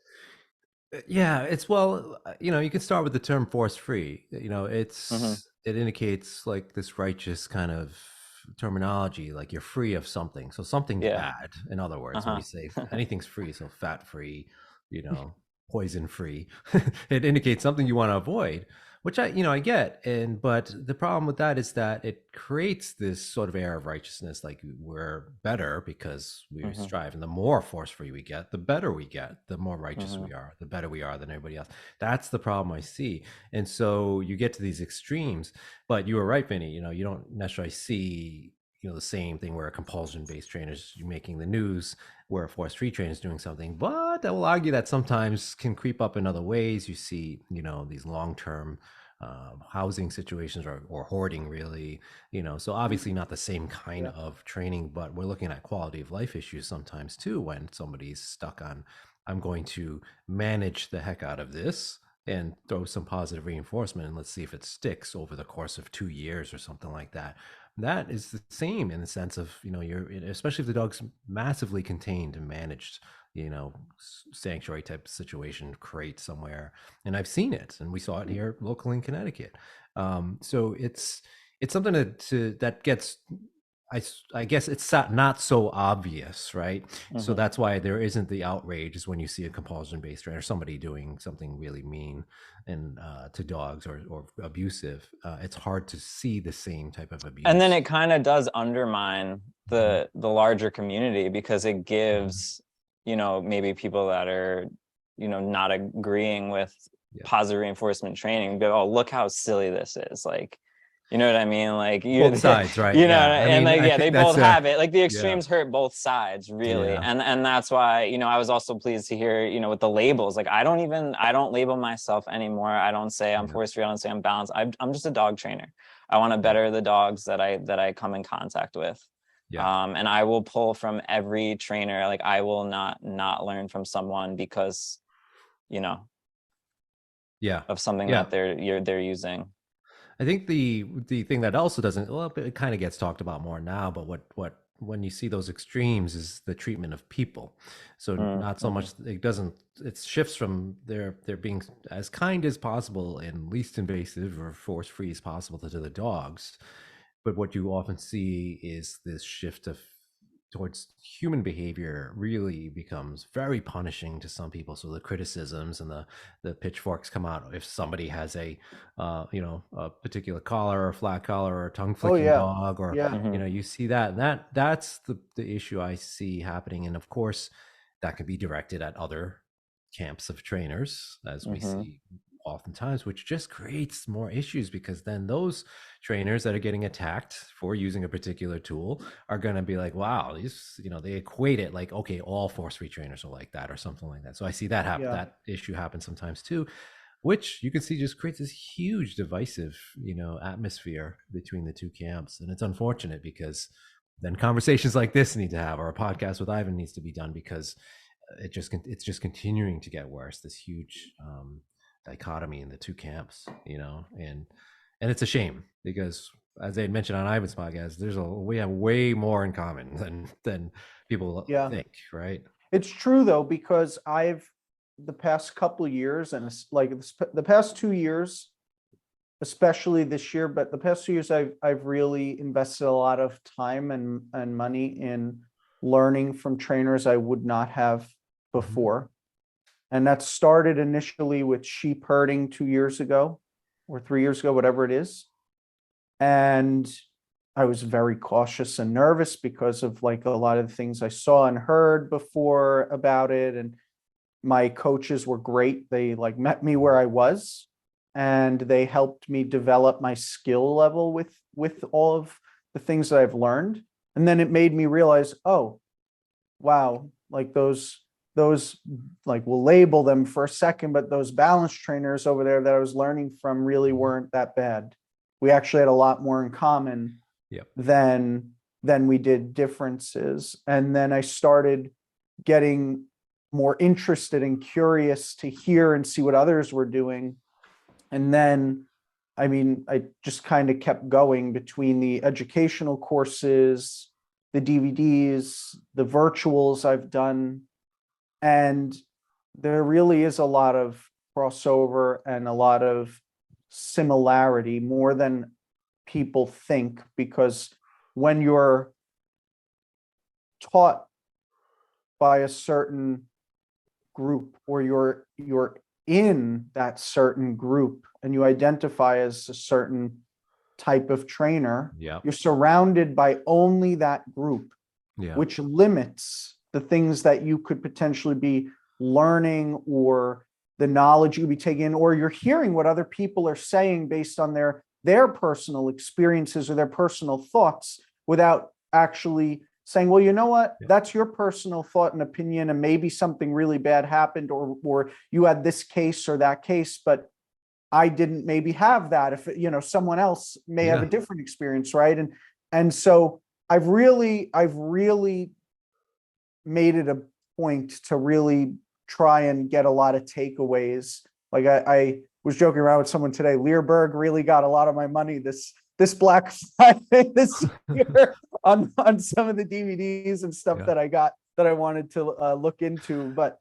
Yeah, it's you can start with the term force free. It indicates like this righteous kind of terminology, like you're free of something. So something's bad. In other words, when you say anything's free, so fat free, poison free, it indicates something you want to avoid, which I get. But the problem with that is that it creates this sort of air of righteousness, like we're better because we strive. And the more force free we get, the better we get, the more righteous we are, the better we are than everybody else. That's the problem I see. And so you get to these extremes, but you were right, Vinny, you don't necessarily see the same thing where a compulsion-based trainer is making the news, where a force-free trainer is doing something. But I will argue that sometimes can creep up in other ways. You see, these long-term housing situations or hoarding, really. So obviously not the same kind of training, but we're looking at quality of life issues sometimes too when somebody's stuck on, I'm going to manage the heck out of this and throw some positive reinforcement and let's see if it sticks over the course of 2 years or something like that. That is the same in the sense of, you're, especially if the dog's massively contained and managed, sanctuary type situation, crate somewhere. And I've seen it, and we saw it here locally in Connecticut. So it's something that gets, I guess it's not so obvious, right? So that's why there isn't the outrage is when you see a compulsion-based trainer, somebody doing something really mean and to dogs or abusive. It's hard to see the same type of abuse. And then it kind of does undermine the larger community because it gives, maybe people that are, not agreeing with positive reinforcement training, go, oh, look how silly this is. Like, you know what I mean? Like both sides, right? They both have it. Like the extremes hurt both sides, really. And that's why, I was also pleased to hear, with the labels. Like I don't label myself anymore. I don't say I'm force free. I don't say I'm balanced. I'm just a dog trainer. I want to better the dogs that I come in contact with. And I will pull from every trainer. Like I will not learn from someone because, of something that they're using. I think the thing that also doesn't, well, it kind of gets talked about more now, but what when you see those extremes is the treatment of people. So not so much, it shifts from they're being as kind as possible and least invasive or force free as possible to the dogs. But what you often see is this shift towards human behavior really becomes very punishing to some people. So the criticisms and the pitchforks come out if somebody has a particular collar or flat collar or tongue flicking dog or you see that's the issue I see happening. And of course that can be directed at other camps of trainers, as we see oftentimes, which just creates more issues, because then those trainers that are getting attacked for using a particular tool are going to be like, wow, these, they equate it like, okay, all force-free trainers are like that or something like that. So I see that happen. Yeah. That issue happens sometimes too, which you can see just creates this huge divisive, atmosphere between the two camps. And it's unfortunate, because then conversations like this need to have, or a podcast with Ivan needs to be done, because it's just continuing to get worse. This huge dichotomy in the two camps, and it's a shame, because as I had mentioned on Ivan's podcast, we have way more in common than people think, right? It's true though, because the past couple of years, and it's like the past 2 years, especially this year, but the past 2 years, I've really invested a lot of time and money in learning from trainers I would not have before. And that started initially with sheep herding 2 years ago or 3 years ago, whatever it is. And I was very cautious and nervous because of like a lot of the things I saw and heard before about it. And my coaches were great. They like met me where I was, and they helped me develop my skill level with all of the things that I've learned. And then it made me realize, oh, wow, like those like, we'll label them for a second, but those balance trainers over there that I was learning from really weren't that bad. We actually had a lot more in common than we did differences. And then I started getting more interested and curious to hear and see what others were doing. And then, I just kind of kept going between the educational courses, the DVDs, the virtuals I've done. And there really is a lot of crossover and a lot of similarity, more than people think, because when you're taught by a certain group, or you're in that certain group and you identify as a certain type of trainer, you're surrounded by only that group, which limits the things that you could potentially be learning, or the knowledge you could be taking in, or you're hearing what other people are saying based on their personal experiences or their personal thoughts, without actually saying, well, you know what, that's your personal thought and opinion, and maybe something really bad happened, or you had this case or that case, but I didn't maybe have that. If someone else may have a different experience, right? And so I've really made it a point to really try and get a lot of takeaways. Like I was joking around with someone today. Learberg really got a lot of my money this Black Friday this year on some of the DVDs and stuff that I got that I wanted to look into. But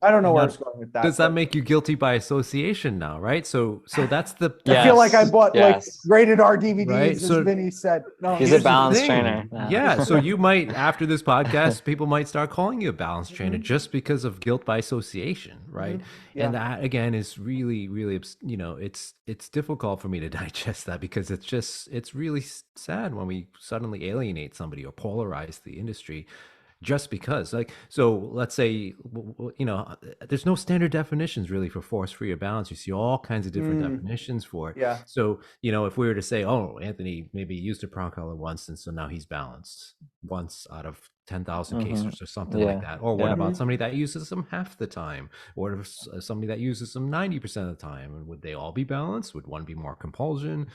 I don't know where I was going with that. Does that make you guilty by association now, right? So that's the. I feel like I bought like rated R DVDs, right? As Vinny said. No, he's a balance trainer. Yeah. So you might, after this podcast, people might start calling you a balance trainer just because of guilt by association, right? And that again is really, really, it's difficult for me to digest that, because it's really sad when we suddenly alienate somebody or polarize the industry. Just because, so let's say, there's no standard definitions really for force-free or balance. You see all kinds of different definitions for it. Yeah. So, if we were to say, oh, Anthony maybe used a prong collar once, and so now he's balanced once out of 10,000 cases or something like that. Or what about somebody that uses them half the time? Or if somebody that uses them 90% of the time? And would they all be balanced? Would one be more compulsion?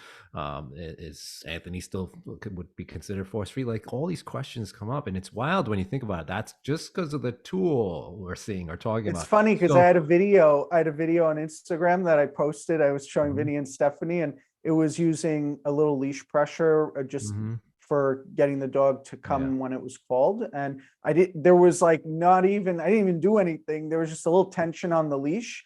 Is Anthony still would be considered force-free? Like, all these questions come up, and it's wild when you think about it. That's just because of the tool we're seeing or talking about. It's funny because I had a video on Instagram that I posted. I was showing Vinny and Stephanie, and it was using a little leash pressure just for getting the dog to come when it was called. And there was like I didn't even do anything. There was just a little tension on the leash.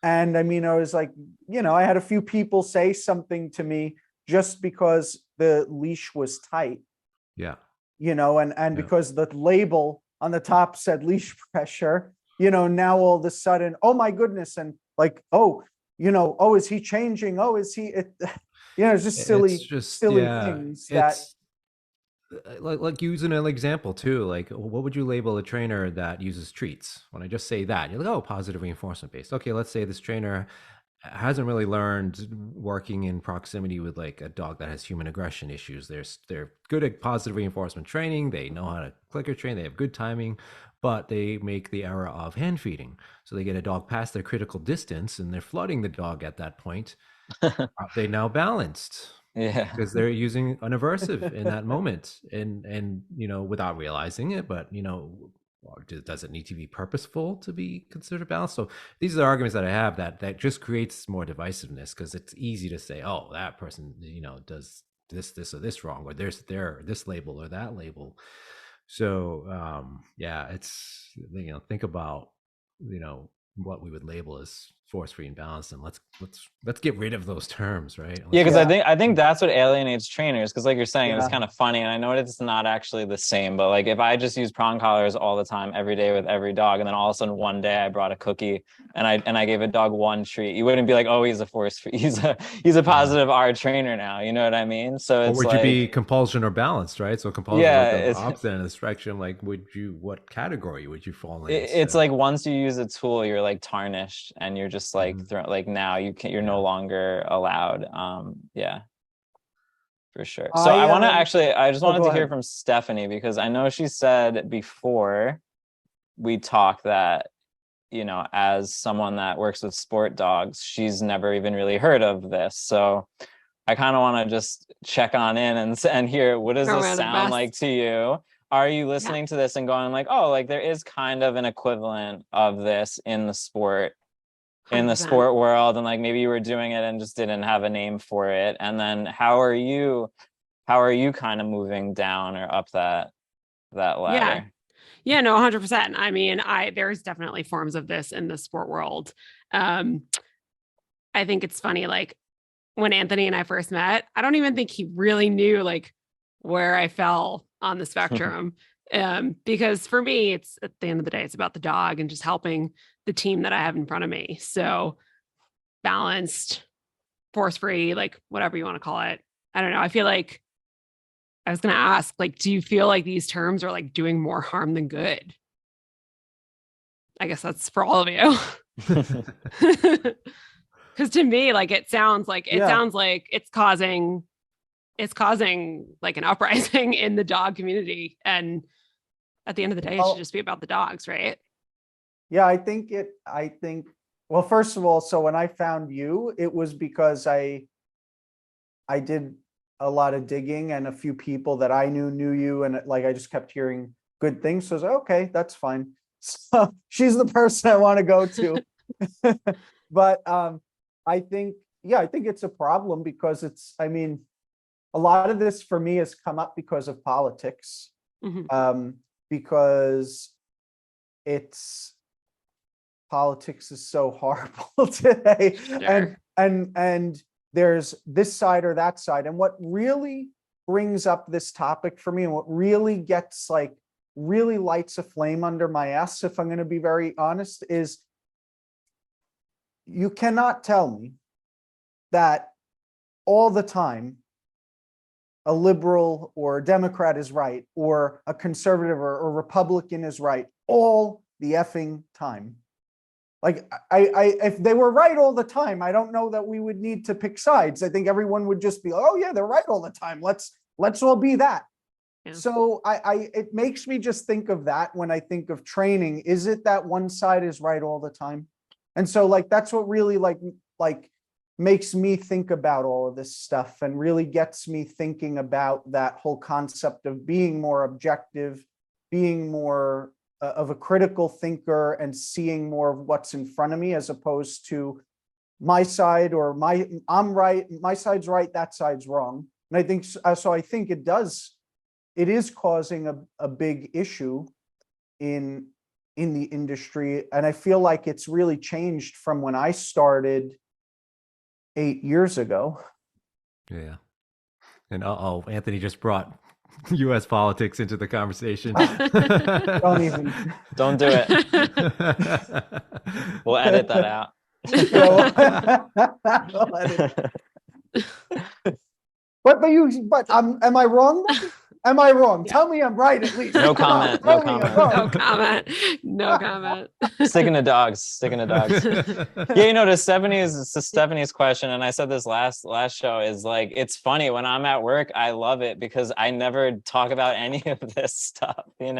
And I was like, I had a few people say something to me just because the leash was tight. Yeah. And because the label on the top said leash pressure, now all of a sudden, oh my goodness. And like, is he changing? Oh, is he, it's just silly things like using an example too, like what would you label a trainer that uses treats? When I just say that, you're like, oh, positive reinforcement based. Okay, let's say this trainer hasn't really learned working in proximity with like a dog that has human aggression issues. They're good at positive reinforcement training. They know how to clicker train. They have good timing, but they make the error of hand feeding. So they get a dog past their critical distance and they're flooding the dog at that point. They now balanced Yeah. because they're using an aversive in that moment, and without realizing it. But does it need to be purposeful to be considered balanced? So these are the arguments that I have that just creates more divisiveness, because it's easy to say, oh, that person does this or this wrong, or there's this label or that label. So yeah, it's think about what we would label as force-free and balanced, and let's get rid of those terms, right? Yeah, because I think that's what alienates trainers. Because like you're saying, it was Yeah. kind of funny, and I know it's not actually the same. But like if I just use prong collars all the time, every day with every dog, and then all of a sudden one day I brought a cookie and I gave a dog one treat, you wouldn't be like, oh, he's a force-free, he's a positive R trainer now. You know what I mean? So Or it's would like, you be compulsion or balanced, right? So compulsion yeah, would go it's opposite end of the spectrum. Like, what category would you fall in? it's So, like once you use a tool, you're like tarnished, and you're just like Mhm. like now you're no Yeah. longer allowed. Yeah. For sure. So I just wanted go to hear ahead. from Stephanie, because I know she said before we talked that, as someone that works with sport dogs, she's never even really heard of this. So I kind of want to just check on in and hear, what does Oh, this we're the sound like best. to you? Are you Yeah. listening to this and going like, oh, like there is kind of an equivalent of this in the sport 100%. world, and like maybe you were doing it and just didn't have a name for it? And then how are you kind of moving down or up that Yeah. ladder? Yeah, no, 100%. I mean, there's definitely forms of this in the sport world. I think it's funny, like when Anthony and I first met, I don't even think he really knew like where I fell on the spectrum. Because for me, it's at the end of the day, it's about the dog and just helping the team that I have in front of me. So balanced, force-free, like whatever you want to call it. I don't know. I feel like I was going to ask, like, do you feel like these terms are like doing more harm than good? I guess that's for all of you. Because to me, like, it sounds like it's causing like an uprising in the dog community. And at the end of the day, it should just be about the dogs, right? Yeah, I think, well, first of all, so when I found you, it was because I did a lot of digging, and a few people that I knew you, and like I just kept hearing good things. So I was like, okay, that's fine. So she's the person I want to go to. But I think it's a problem, because I mean, a lot of this for me has come up because of politics. Mhm. Because politics is so horrible today. Sure. And there's this side or that side. And what really brings up this topic for me, and what really really lights a flame under my ass, if I'm going to be very honest, is you cannot tell me that all the time a liberal or a Democrat is right, or a conservative or Republican is right all the effing time. Like, if they were right all the time, I don't know that we would need to pick sides. I think everyone would just be, oh yeah, they're right all the time. Let's all be that. Yeah. So it makes me just think of that when I think of training. Is it that one side is right all the time? And so like, that's what really like makes me think about all of this stuff, and really gets me thinking about that whole concept of being more objective, being more of a critical thinker, and seeing more of what's in front of me, as opposed to my side, or I'm right, my side's right, that side's wrong. And I think so. I think it is causing a big issue in the industry, and I feel like it's really changed from when I started 8 years ago. Yeah. And Anthony just brought U.S. politics into the conversation. Don't do it. We'll edit that out. But am I wrong? Am I wrong? Yeah. Tell me I'm right at least. No Come on, comment, no tell me I'm comment. No wrong. comment. No comment. Sticking to dogs, sticking to dogs. Yeah, to Stephanie's question, and I said this last show, is like, it's funny when I'm at work, I love it because I never talk about any of this stuff, when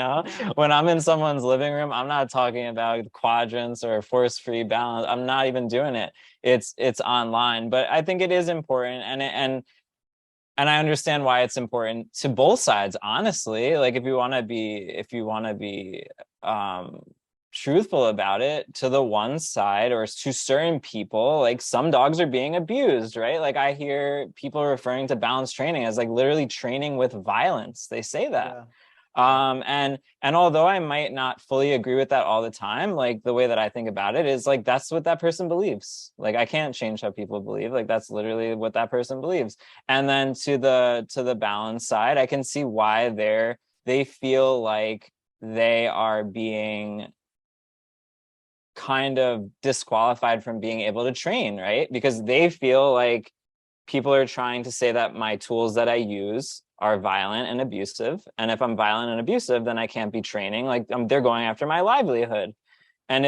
I'm in someone's living room, I'm not talking about quadrants or force-free balance. I'm not even doing it. It's online, but I think it is important, and I understand why it's important to both sides, honestly. Like if you want to be truthful about it, to the one side or to certain people, like some dogs are being abused, right? Like I hear people referring to balance training as like literally training with violence. They say that. Yeah. And although I might not fully agree with that all the time, like the way that I think about it is like that's what that person believes. Like I can't change how people believe. Like that's literally what that person believes. And then to the balance side, I can see why they feel like they are being kind of disqualified from being able to train, right? Because they feel like people are trying to say that my tools that I use are violent and abusive. And if I'm violent and abusive, then I can't be training. Like they're going after my livelihood. And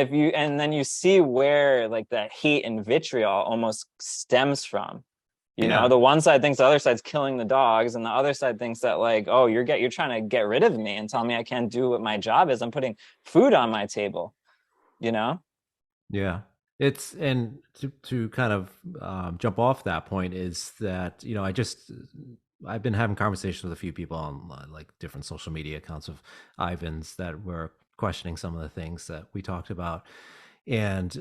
then you see where like that hate and vitriol almost stems from. The one side thinks the other side's killing the dogs, and the other side thinks that like, oh, you're trying to get rid of me and tell me I can't do what my job is. I'm putting food on my table. Yeah. And to kind of jump off that point is that, I've been having conversations with a few people on like different social media accounts of Ivan's that were questioning some of the things that we talked about. And,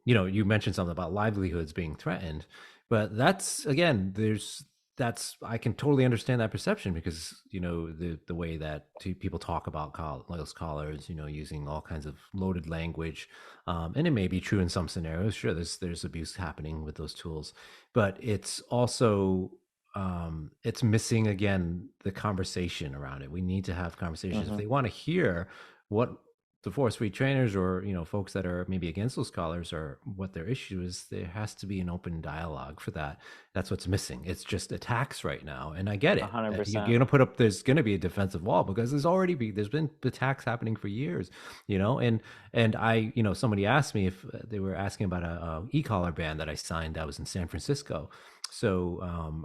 you mentioned something about livelihoods being threatened, but that's, again, I can totally understand that perception because, the way that people talk about those collars, using all kinds of loaded language. And it may be true in some scenarios. Sure, there's abuse happening with those tools, but it's also, it's missing, again, the conversation around it. We need to have conversations. If they want to hear what the force-free trainers or folks that are maybe against those collars or what their issue is, there has to be an open dialogue for that. That's what's missing. It's just attacks right now, and I get it. 100%. You're gonna there's gonna be a defensive wall because there's been attacks happening for years, and I somebody asked me if they were asking about a e-collar ban that I signed that was in San Francisco. So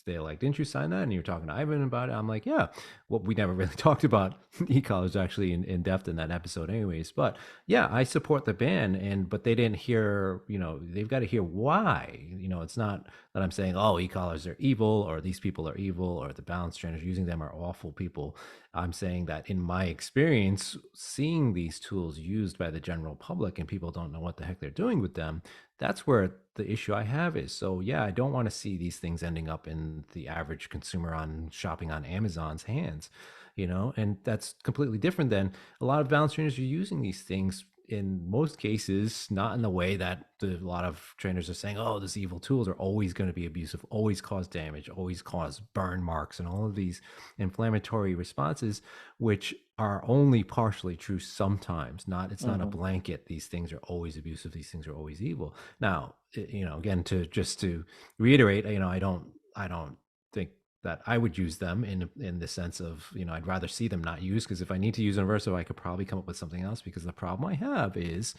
they're like, didn't you sign that? And you're talking to Ivan about it. I'm like, yeah. Well, we never really talked about e-collars actually in depth in that episode anyways. But yeah, I support the ban, but they didn't hear, they've got to hear why. It's not that I'm saying, oh, e-collars are evil or these people are evil or the balance trainers using them are awful people. I'm saying that in my experience, seeing these tools used by the general public and people don't know what the heck they're doing with them, that's where the issue I have is. So yeah, I don't want to see these things ending up in the average consumer on shopping on Amazon's hands, and that's completely different than a lot of balance trainers are using these things in most cases, not in the way that a lot of trainers are saying, oh, these evil tools are always going to be abusive, always cause damage, always cause burn marks and all of these inflammatory responses, which are only partially true sometimes. It's not a blanket. These things are always abusive. These things are always evil. Now, again, to reiterate, I don't think that I would use them in the sense of, I'd rather see them not used, because if I need to use an Aversive, I could probably come up with something else, because the problem I have is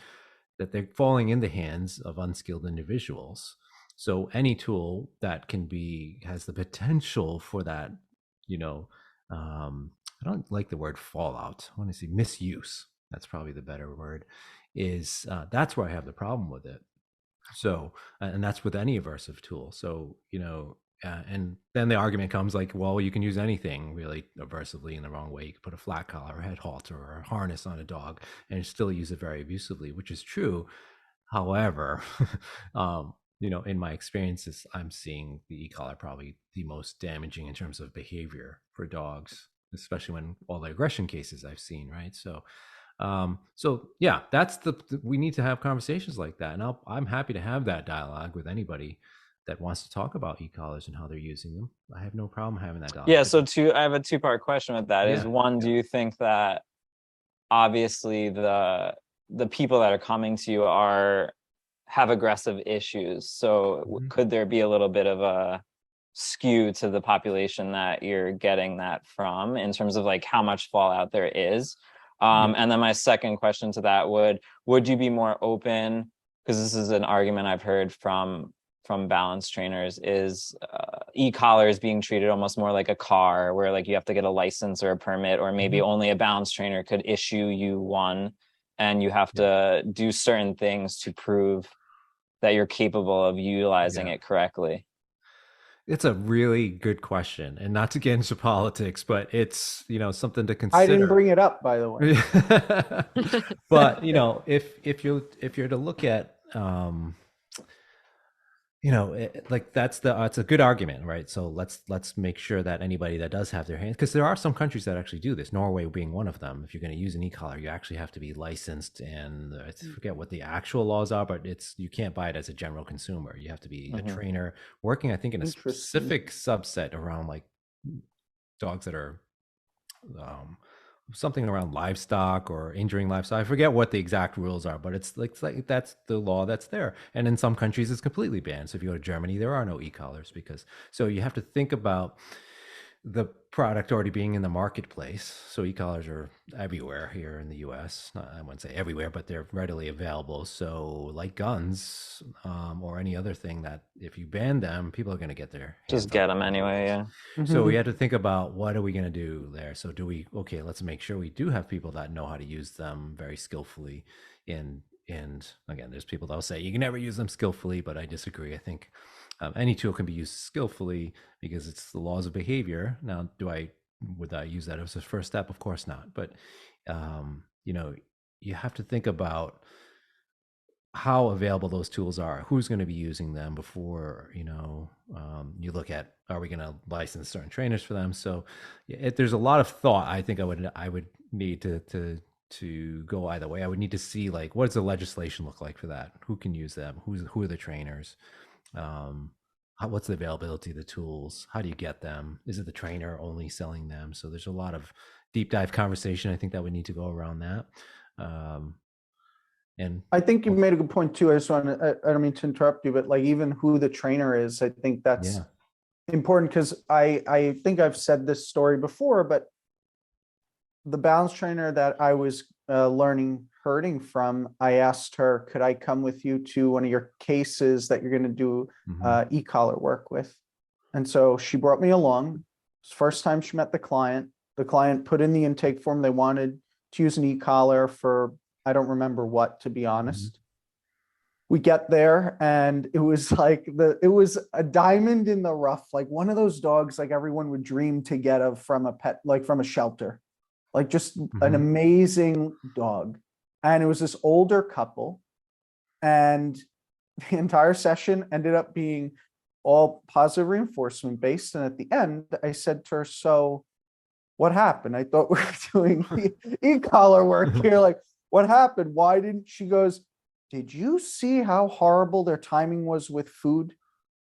that they're falling in the hands of unskilled individuals. So any tool that has the potential for that, I don't like the word fallout. I want to say misuse. That's probably the better word. That's where I have the problem with it. So, and that's with any aversive tool. So, and then the argument comes like, well, you can use anything really aversively in the wrong way. You can put a flat collar, a head halter, or a harness on a dog and still use it very abusively, which is true. However, in my experiences, I'm seeing the e-collar probably the most damaging in terms of behavior for dogs, especially when all the aggression cases I've seen, right? So yeah, that's we need to have conversations like that, and I'm happy to have that dialogue with anybody that wants to talk about e-collars and how they're using them. I have no problem having that dialogue. Yeah, so I have a two-part question with that. Is one, do you think that obviously the people that are coming to you have aggressive issues, so could there be a little bit of a skew to the population that you're getting that from in terms of like how much fallout there is. And then my second question to that would you be more open, because this is an argument I've heard from balance trainers, is e-collars being treated almost more like a car, where like you have to get a license or a permit, or maybe only a balance trainer could issue you one, and you have to do certain things to prove that you're capable of utilizing it correctly. It's a really good question, and not to get into politics, but it's, something to consider. I didn't bring it up, by the way. But if you're to look at like that's it's a good argument, right? So let's make sure that anybody that does have their hands, because there are some countries that actually do this, Norway being one of them. If you're going to use an e-collar, you actually have to be licensed, and I forget what the actual laws are, but you can't buy it as a general consumer. You have to be a trainer working, I think, in a specific subset around like dogs that are something around livestock or injuring livestock. I forget what the exact rules are, but it's like that's the law that's there. And in some countries, it's completely banned. So if you go to Germany, there are no e-collars so you have to think about the product already being in the marketplace. So e-collars are everywhere here in the US. I wouldn't say everywhere, but they're readily available. So like guns or any other thing that if you ban them, people are going to get their just get them anyway. Yeah. So we had to think about, what are we going to do there? So let's make sure we do have people that know how to use them very skillfully. And again, there's people that'll say you can never use them skillfully, but I disagree. I think any tool can be used skillfully because it's the laws of behavior. Now, would I use that as a first step? Of course not. But, you have to think about how available those tools are, who's going to be using them before, you look at, are we going to license certain trainers for them? So there's a lot of thought. I think I would need to go either way. I would need to see, like, what does the legislation look like for that? Who can use them? Who are the trainers? What's the availability of the tools? How do you get them? Is it the trainer only selling them? So there's a lot of deep dive conversation, I think, that would need to go around that. And I think you made a good point too. I don't mean to interrupt you, but like even who the trainer is, I think that's important, because I think I've said this story before, but the balance trainer that I was learning herding from, I asked her, could I come with you to one of your cases that you're going to do e-collar work with? And so she brought me along. First time she met the client put in the intake form. They wanted to use an e-collar for, I don't remember what, to be honest. We get there and it was like it was a diamond in the rough, like one of those dogs like everyone would dream to get from a pet, like from a shelter, like just an amazing dog. And it was this older couple, and the entire session ended up being all positive reinforcement based. And at the end, I said to her, so what happened? I thought we were doing e-collar work here. Like, what happened? Why didn't she? Goes, did you see how horrible their timing was with food?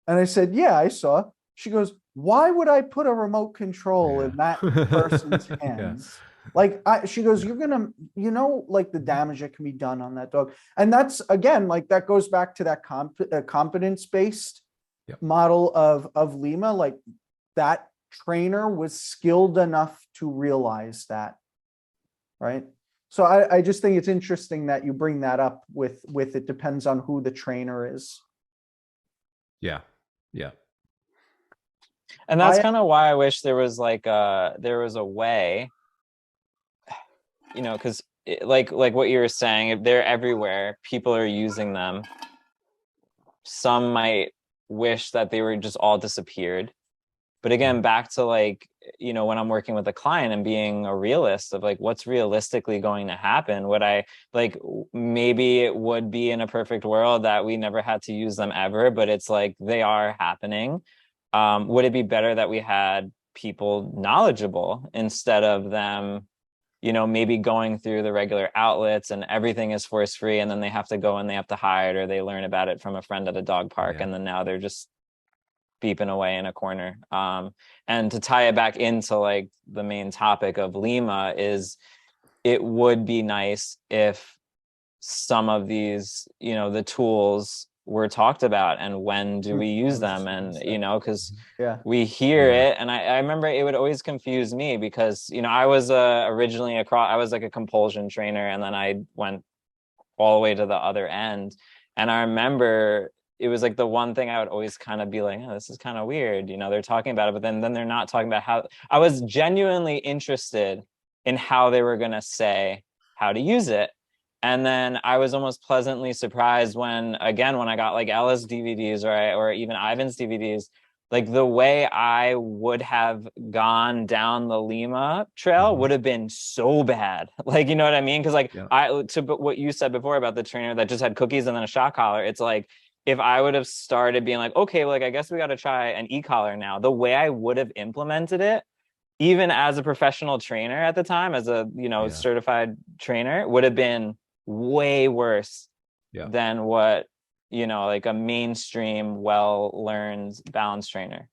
And I said, yeah, I saw. She goes, why would I put a remote control in that person's hands? Like, she goes, you're gonna, like the damage that can be done on that dog. And that's, again, like that goes back to that competence-based model of LIMA. Like that trainer was skilled enough to realize that, right? So I just think it's interesting that you bring that up with it depends on who the trainer is. Yeah. And that's kind of why I wish there was like there was a way, because like what you were saying, if they're everywhere, people are using them. Some might wish that they were just all disappeared. But again, back to like, when I'm working with a client and being a realist of like, what's realistically going to happen? Would I like, maybe it would be in a perfect world that we never had to use them ever, but it's like, they are happening. Would it be better that we had people knowledgeable instead of them, maybe going through the regular outlets and everything is force free, and then they have to go and they have to hide, or they learn about it from a friend at a dog park, and then now they're just beeping away in a corner. And to tie it back into like the main topic of LIMA, is it would be nice if some of these, the tools were talked about, and when do we use was them? just gonna And say. because Yeah. we hear Yeah. it, and I remember it would always confuse me because I was originally I was like a compulsion trainer, and then I went all the way to the other end. And I remember it was like the one thing I would always kind of be like, oh, this is kind of weird. They're talking about it, but then they're not talking about how. I was genuinely interested in how they were going to say how to use it. And then I was almost pleasantly surprised when I got like Ella's DVDs or even Ivan's DVDs, like the way I would have gone down the Lima trail would have been so bad. Like, you know what I mean? Because like what you said before about the trainer that just had cookies and then a shock collar, it's like, if I would have started being like, okay, well, like, I guess we got to try an e-collar now, the way I would have implemented it, even as a professional trainer at the time, as a, certified trainer, would have been way worse than what, like a mainstream, well-learned balance trainer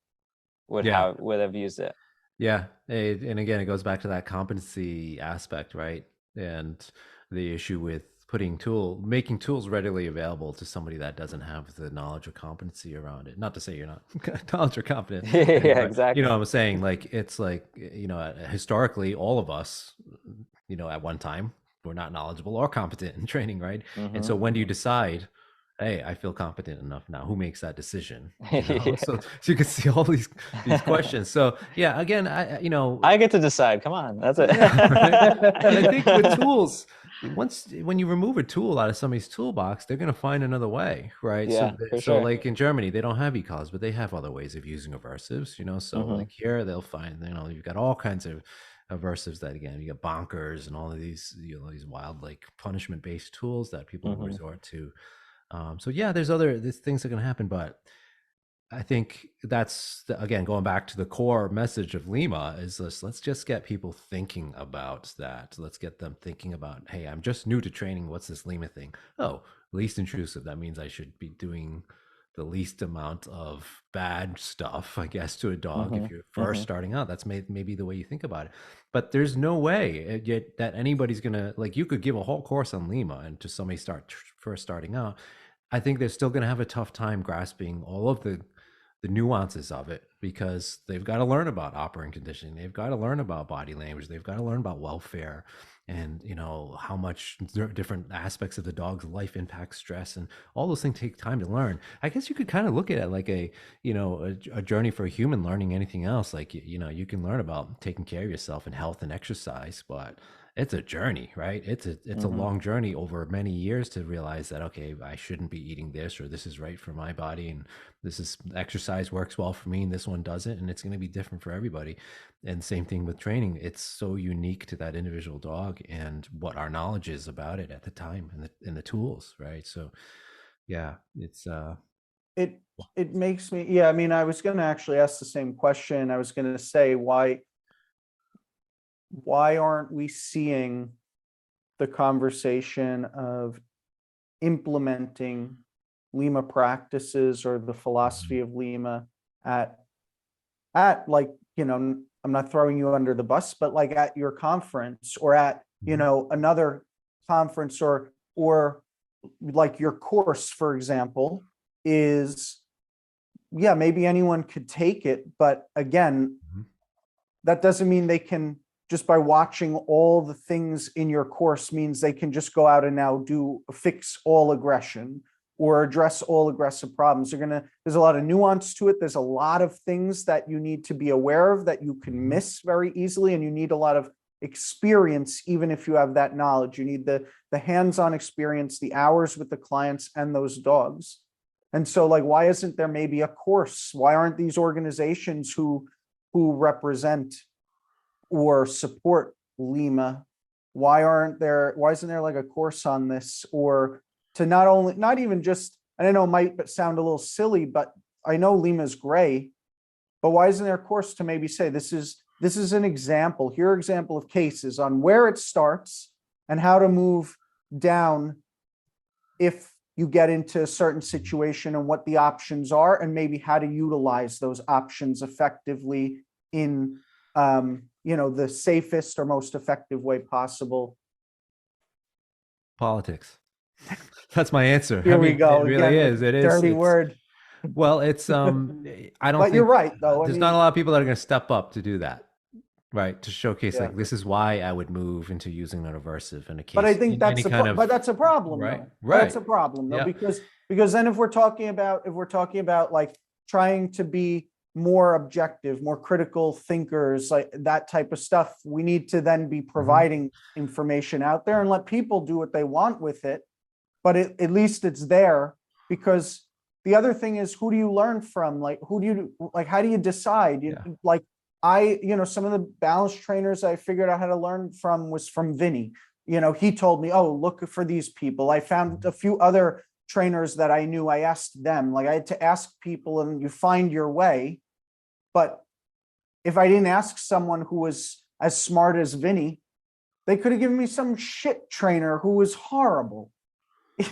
would have used it. Yeah. And again, it goes back to that competency aspect, right? And the issue with making tools readily available to somebody that doesn't have the knowledge or competency around it. Not to say you're not knowledge or competent. Yeah, exactly. I'm saying, like, it's like, historically, all of us, at one time, were not knowledgeable or competent in training, right? And so when do you decide, hey, I feel competent enough now? Who makes that decision? So you can see all these questions. So yeah, again, I get to decide. Come on, that's it. Right? And I think with tools, when you remove a tool out of somebody's toolbox, they're going to find another way, right? Yeah, so sure. like in Germany, they don't have e-collars, but they have other ways of using aversives, so like here they'll find, you've got all kinds of aversives that, again, you got bonkers and all of these, these wild, like, punishment based tools that people resort to. So yeah, there's things that are going to happen, but I think that's again, going back to the core message of Lima, is this: let's just get people thinking about that. Let's get them thinking about, hey, I'm just new to training. What's this Lima thing? Oh, least intrusive. That means I should be doing the least amount of bad stuff, I guess, to a dog if you're first starting out. That's maybe the way you think about it. But there's no way yet that anybody's gonna, like, you could give a whole course on Lima and to somebody first starting out. I think they're still going to have a tough time grasping all of the nuances of it, because they've got to learn about operant conditioning. They've got to learn about body language. They've got to learn about welfare, and how much different aspects of the dog's life impact stress, and all those things take time to learn. I guess you could kind of look at it like a journey for a human learning anything else. Like, you can learn about taking care of yourself and health and exercise, but it's a journey, right? It's a long journey over many years to realize that, okay, I shouldn't be eating this, or this is right for my body, and exercise works well for me and this one doesn't, and it's going to be different for everybody. And same thing with training. It's so unique to that individual dog and what our knowledge is about it at the time, and the tools, right? So yeah, it's it makes me, I mean, I was going to actually ask the same question. I was going to say, why aren't we seeing the conversation of implementing Lima practices or the philosophy of Lima at like, I'm not throwing you under the bus, but like at your conference, or at, another conference, or like your course, for example, is, maybe anyone could take it. But again, that doesn't mean they can, just by watching all the things in your course, means they can just go out and now fix all aggression or address all aggressive problems. There's a lot of nuance to it. There's a lot of things that you need to be aware of that you can miss very easily. And you need a lot of experience, even if you have that knowledge. You need the hands-on experience, the hours with the clients and those dogs. And so, like, why isn't there maybe a course? Why aren't these organizations who represent or support Lima, why isn't there like a course on this? Or to not even just, I don't know, it might sound a little silly, but I know Lima's gray, but why isn't there a course to maybe say, this is an example, here are example of cases on where it starts and how to move down if you get into a certain situation, and what the options are, and maybe how to utilize those options effectively in the safest or most effective way possible. politics. That's my answer. Here we go. It Again, really the is. It is. dirty It's, word. well, it's I don't But you're think right, though. I there's mean, not a lot of people that are going to step up to do that, right? To showcase Yeah. like this is why I would move into using an aversive in a case. but I think in that's any a kind of but that's a problem, right, though. right. That's a problem, though, Yeah. because then if we're talking about like trying to be more objective, more critical thinkers, like that type of stuff, we need to then be providing information out there and let people do what they want with it. But at least it's there, because the other thing is, who do you learn from? Like, how do you decide? Yeah. Like some of the balance trainers I figured out how to learn from was from Vinny. He told me, oh, look for these people. I found a few other trainers that I knew. I asked them, like I had to ask people, and you find your way. But if I didn't ask someone who was as smart as Vinny, they could have given me some shit trainer who was horrible.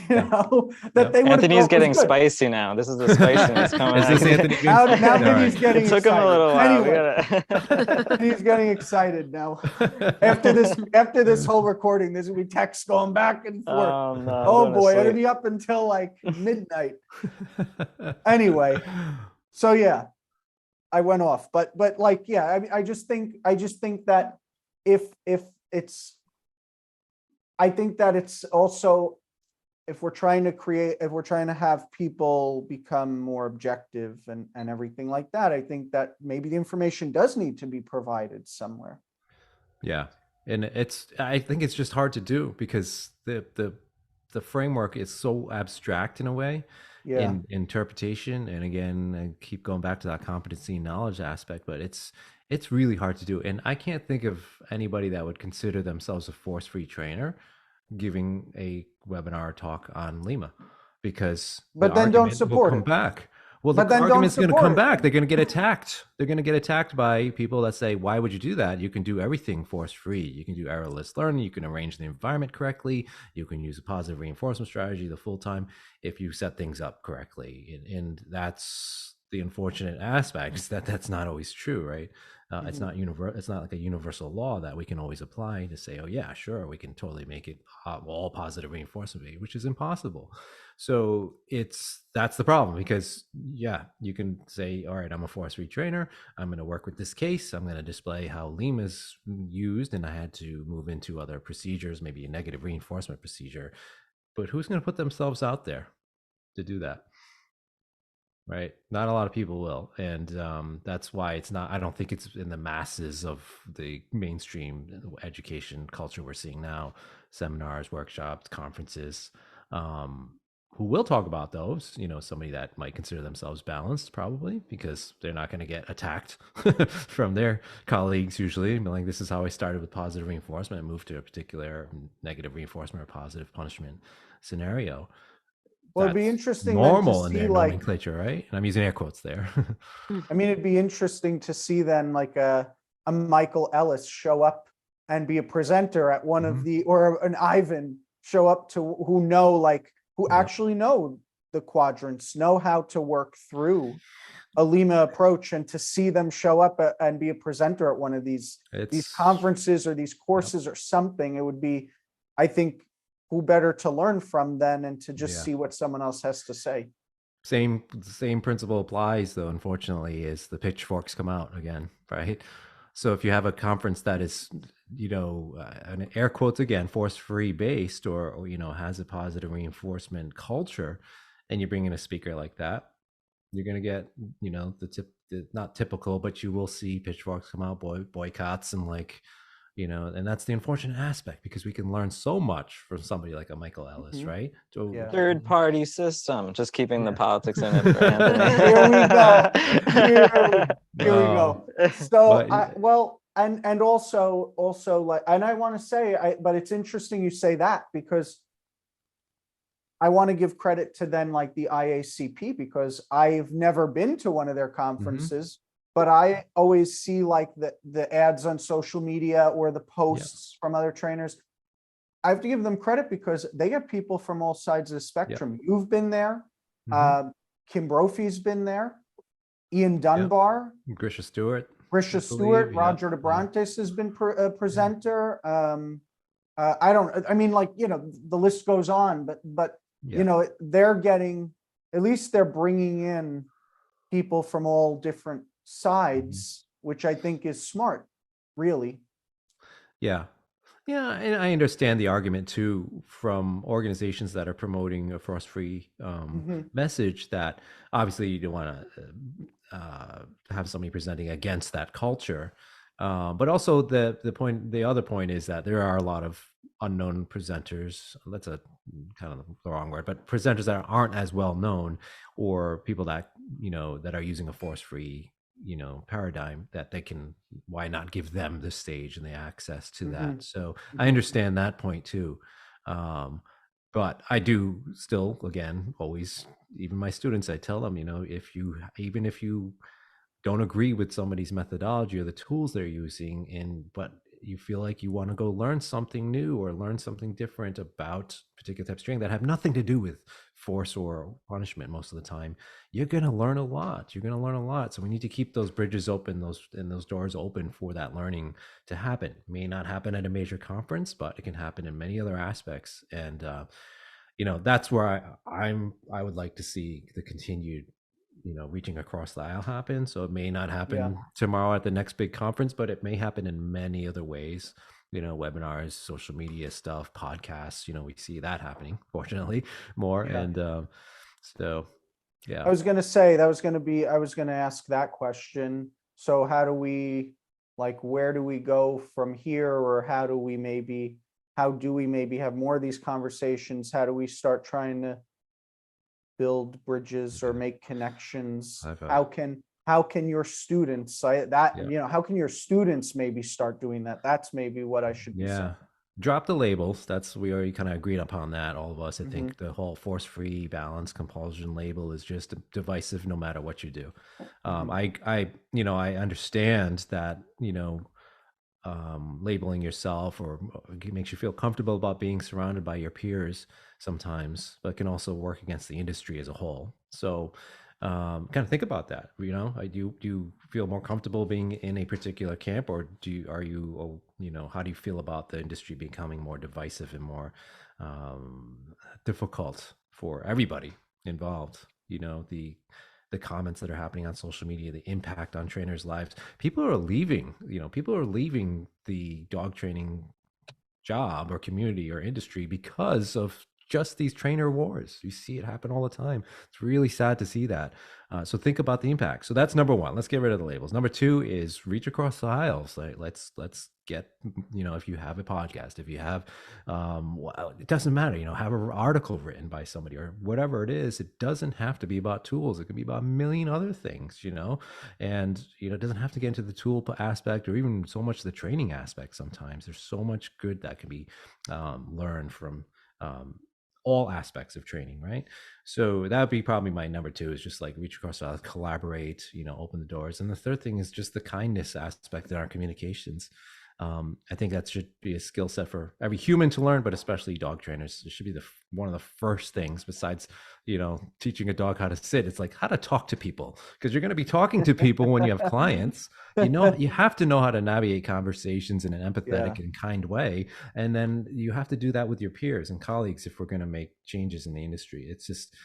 That they would have Anthony's thought getting was good. spicy now. This is the spiciness coming. Is this out. Anthony? Now All Vinny's right. getting It took him excited. a little while. We Anyway, gotta- he's getting excited now. After this whole recording, there's gonna be texts going back and forth. Oh, no, I'm Oh going to boy, it'll sleep. be up until like midnight. Anyway, so yeah, I went off, but like, yeah, I mean, I just think that if it's, I think that it's also, if we're trying to have people become more objective and everything like that, I think that maybe the information does need to be provided somewhere. Yeah, and I think it's just hard to do because the framework is so abstract in a way, Yeah. in interpretation. And again, I keep going back to that competency and knowledge aspect, but it's really hard to do. And I can't think of anybody that would consider themselves a force-free trainer giving a webinar talk on LIMA, because But the then don't argument will support come it. back. Well, But the then don't argument's going to support come it. back. They're going to get attacked. They're going to get attacked by people that say, why would you do that? You can do everything force-free. You can do errorless learning. You can arrange the environment correctly. You can use a positive reinforcement strategy the full time if you set things up correctly. And that's the unfortunate aspect, is that that's not always true, right? It's not it's not like a universal law that we can always apply to say, oh yeah, sure, we can totally make it all positive reinforcement, which is impossible. So that's the problem, because yeah, you can say, all right, I'm a force-free trainer. I'm going to work with this case. I'm going to display how LIMA is used, and I had to move into other procedures, maybe a negative reinforcement procedure. But who's going to put themselves out there to do that? Right, not a lot of people will, and that's why it's not. I don't think it's in the masses of the mainstream education culture we're seeing now. Seminars, workshops, conferences. Who will talk about those? Somebody that might consider themselves balanced, probably, because they're not going to get attacked from their colleagues usually. Like, this is how I started with positive reinforcement and moved to a particular negative reinforcement or positive punishment scenario. Well, it'd be interesting then normal to in see, their like, nomenclature, right? And I'm using air quotes there. I mean, it'd be interesting to see then like a Michael Ellis show up and be a presenter at one of the, or an Ivan show up to who actually know the quadrants, know how to work through a LIMA approach, and to see them show up and be a presenter at one of these conferences or these courses or something. It would be, I think, who better to learn from then, and to just see what someone else has to say. Same principle applies, though, unfortunately, is the pitchforks come out again, right? So if you have a conference that is, an air quotes again, force-free based, or has a positive reinforcement culture, and you bring in a speaker like that, you're going to get, not typical, but you will see pitchforks come out, boycotts, and and that's the unfortunate aspect, because we can learn so much from somebody like a Michael Ellis, right? So, Third party system, just keeping the politics in it for Anthony. Here we go. Here we go. So, and also like, and I want to say, but it's interesting you say that, because I want to give credit to then like the IACP, because I've never been to one of their conferences. But I always see like the ads on social media or the posts from other trainers. I have to give them credit, because they get people from all sides of the spectrum. You've been there. Kim Brophy's been there. Ian Dunbar. Grisha Stewart. Roger DeBrantes has been a presenter. The list goes on, but Yeah. you know, they're getting, at least they're bringing in people from all different sides, which I think is smart, really. Yeah. Yeah, and I understand the argument too from organizations that are promoting a frost-free Mhm. message that obviously you don't want to have somebody presenting against that culture, but also the other point is that there are a lot of unknown presenters. That's a kind of the wrong word, but presenters that aren't as well known, or people that that are using a force-free paradigm that they can, why not give them the stage and the access to that. Mhm. So I understand that point too. But I do still, again, always, even my students, I tell them, even if you don't agree with somebody's methodology or the tools they're using, but you feel like you want to go learn something new or learn something different about particular type of training that have nothing to do with force or punishment, most of the time, you're going to learn a lot. So we need to keep those bridges open, those doors open for that learning to happen. It may not happen at a major conference, but it can happen in many other aspects. And that's where I would like to see the continued reaching across the aisle happen. So it may not happen tomorrow at the next big conference, but it may happen in many other ways, webinars, social media stuff, podcasts, we see that happening, fortunately, more. Yeah. And so, yeah. I was going to say, I was going to ask that question. So how do we, where do we go from here? Or how do we maybe have more of these conversations? How do we start trying to build bridges or make connections? How can your students, how can your students maybe start doing that? That's maybe what I should be saying. Drop the labels. We already kind of agreed upon that, all of us. I Mhm. think the whole force-free, balance, compulsion label is just divisive no matter what you do. I understand that, labeling yourself or it makes you feel comfortable about being surrounded by your peers sometimes, but can also work against the industry as a whole. So kind of think about that. Do you feel more comfortable being in a particular camp, or how do you feel about the industry becoming more divisive and more difficult for everybody involved? The comments that are happening on social media, the impact on trainers' lives. People are leaving the dog training job or community or industry because of just these trainer wars. You see it happen all the time. It's really sad to see that. So think about the impact. So that's number one. Let's get rid of the labels. Number two is reach across the aisles. Let's get, if you have a podcast, if you have, it doesn't matter, have an article written by somebody or whatever it is. It doesn't have to be about tools. It could be about a million other things, and, it doesn't have to get into the tool aspect or even so much the training aspect. Sometimes there's so much good that can be learned from all aspects of training, right? So that would be probably my number two, is just reach across the aisle, collaborate, open the doors. And the third thing is just the kindness aspect in our communications. I think that should be a skill set for every human to learn, but especially dog trainers. It should be one of the first things, besides, teaching a dog how to sit. It's how to talk to people, because you're going to be talking to people when you have clients. You have to know how to navigate conversations in an empathetic and kind way. And then you have to do that with your peers and colleagues if we're going to make changes in the industry. It's just,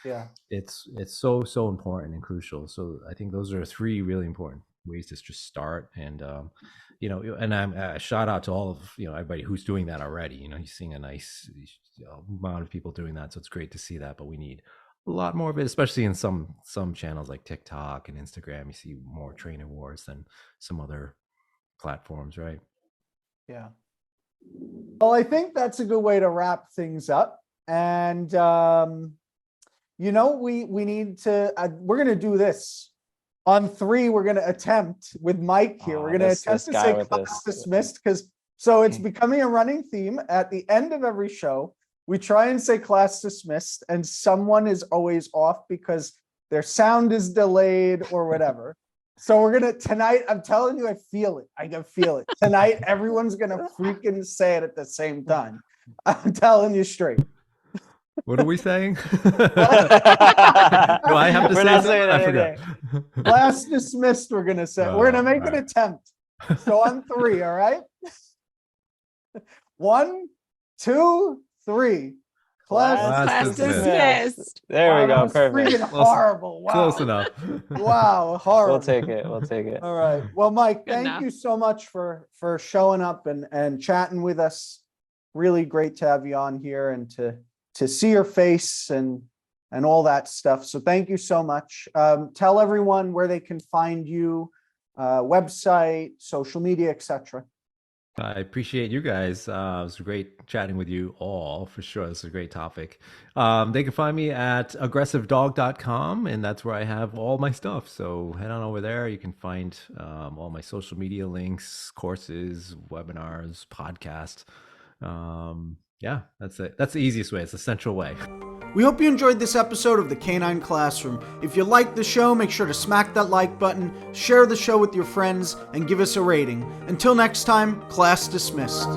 it's so important and crucial. So I think those are three really important ways to just start. And, and I'm shout out to all of, everybody who's doing that already. You're seeing a nice amount of people doing that. So it's great to see that, but we need a lot more of it, especially in some channels like TikTok and Instagram. You see more trainer wars than some other platforms, right? Yeah. Well, I think that's a good way to wrap things up. And, we need to, we're going to do this on 3. We're going to attempt with Mike here. We're going to attempt to say class dismissed, so it's becoming a running theme. At the end of every show, we try and say class dismissed, and someone is always off because their sound is delayed or whatever. So we're going to, tonight, I'm telling you, I feel it. I can feel it. Tonight, everyone's going to freaking say it at the same time. I'm telling you straight. What are we saying? Do I have to say something? I forgot. Class dismissed, we're going to say. We're going to make an attempt. So on 3, all right? 1, 2, 3. Class dismissed. There we Wow, that go. was Perfect. freaking horrible. Wow. Close enough. Wow, horrible. We'll take it. We'll take it. All right. Well, Mike, Good thank enough. you so much for showing up and chatting with us. Really great to have you on here and to see your face and all that stuff. So thank you so much. Tell everyone where they can find you, website, social media, etc. I appreciate you guys. It was great chatting with you all for sure. This is a great topic. They can find me at aggressivedog.com, and that's where I have all my stuff. So head on over there. You can find all my social media links, courses, webinars, podcast. Yeah, that's it. That's the easiest way. It's the central way. We hope you enjoyed this episode of the Canine Classroom. If you liked the show, make sure to smack that like button, share the show with your friends, and give us a rating. Until next time, class dismissed.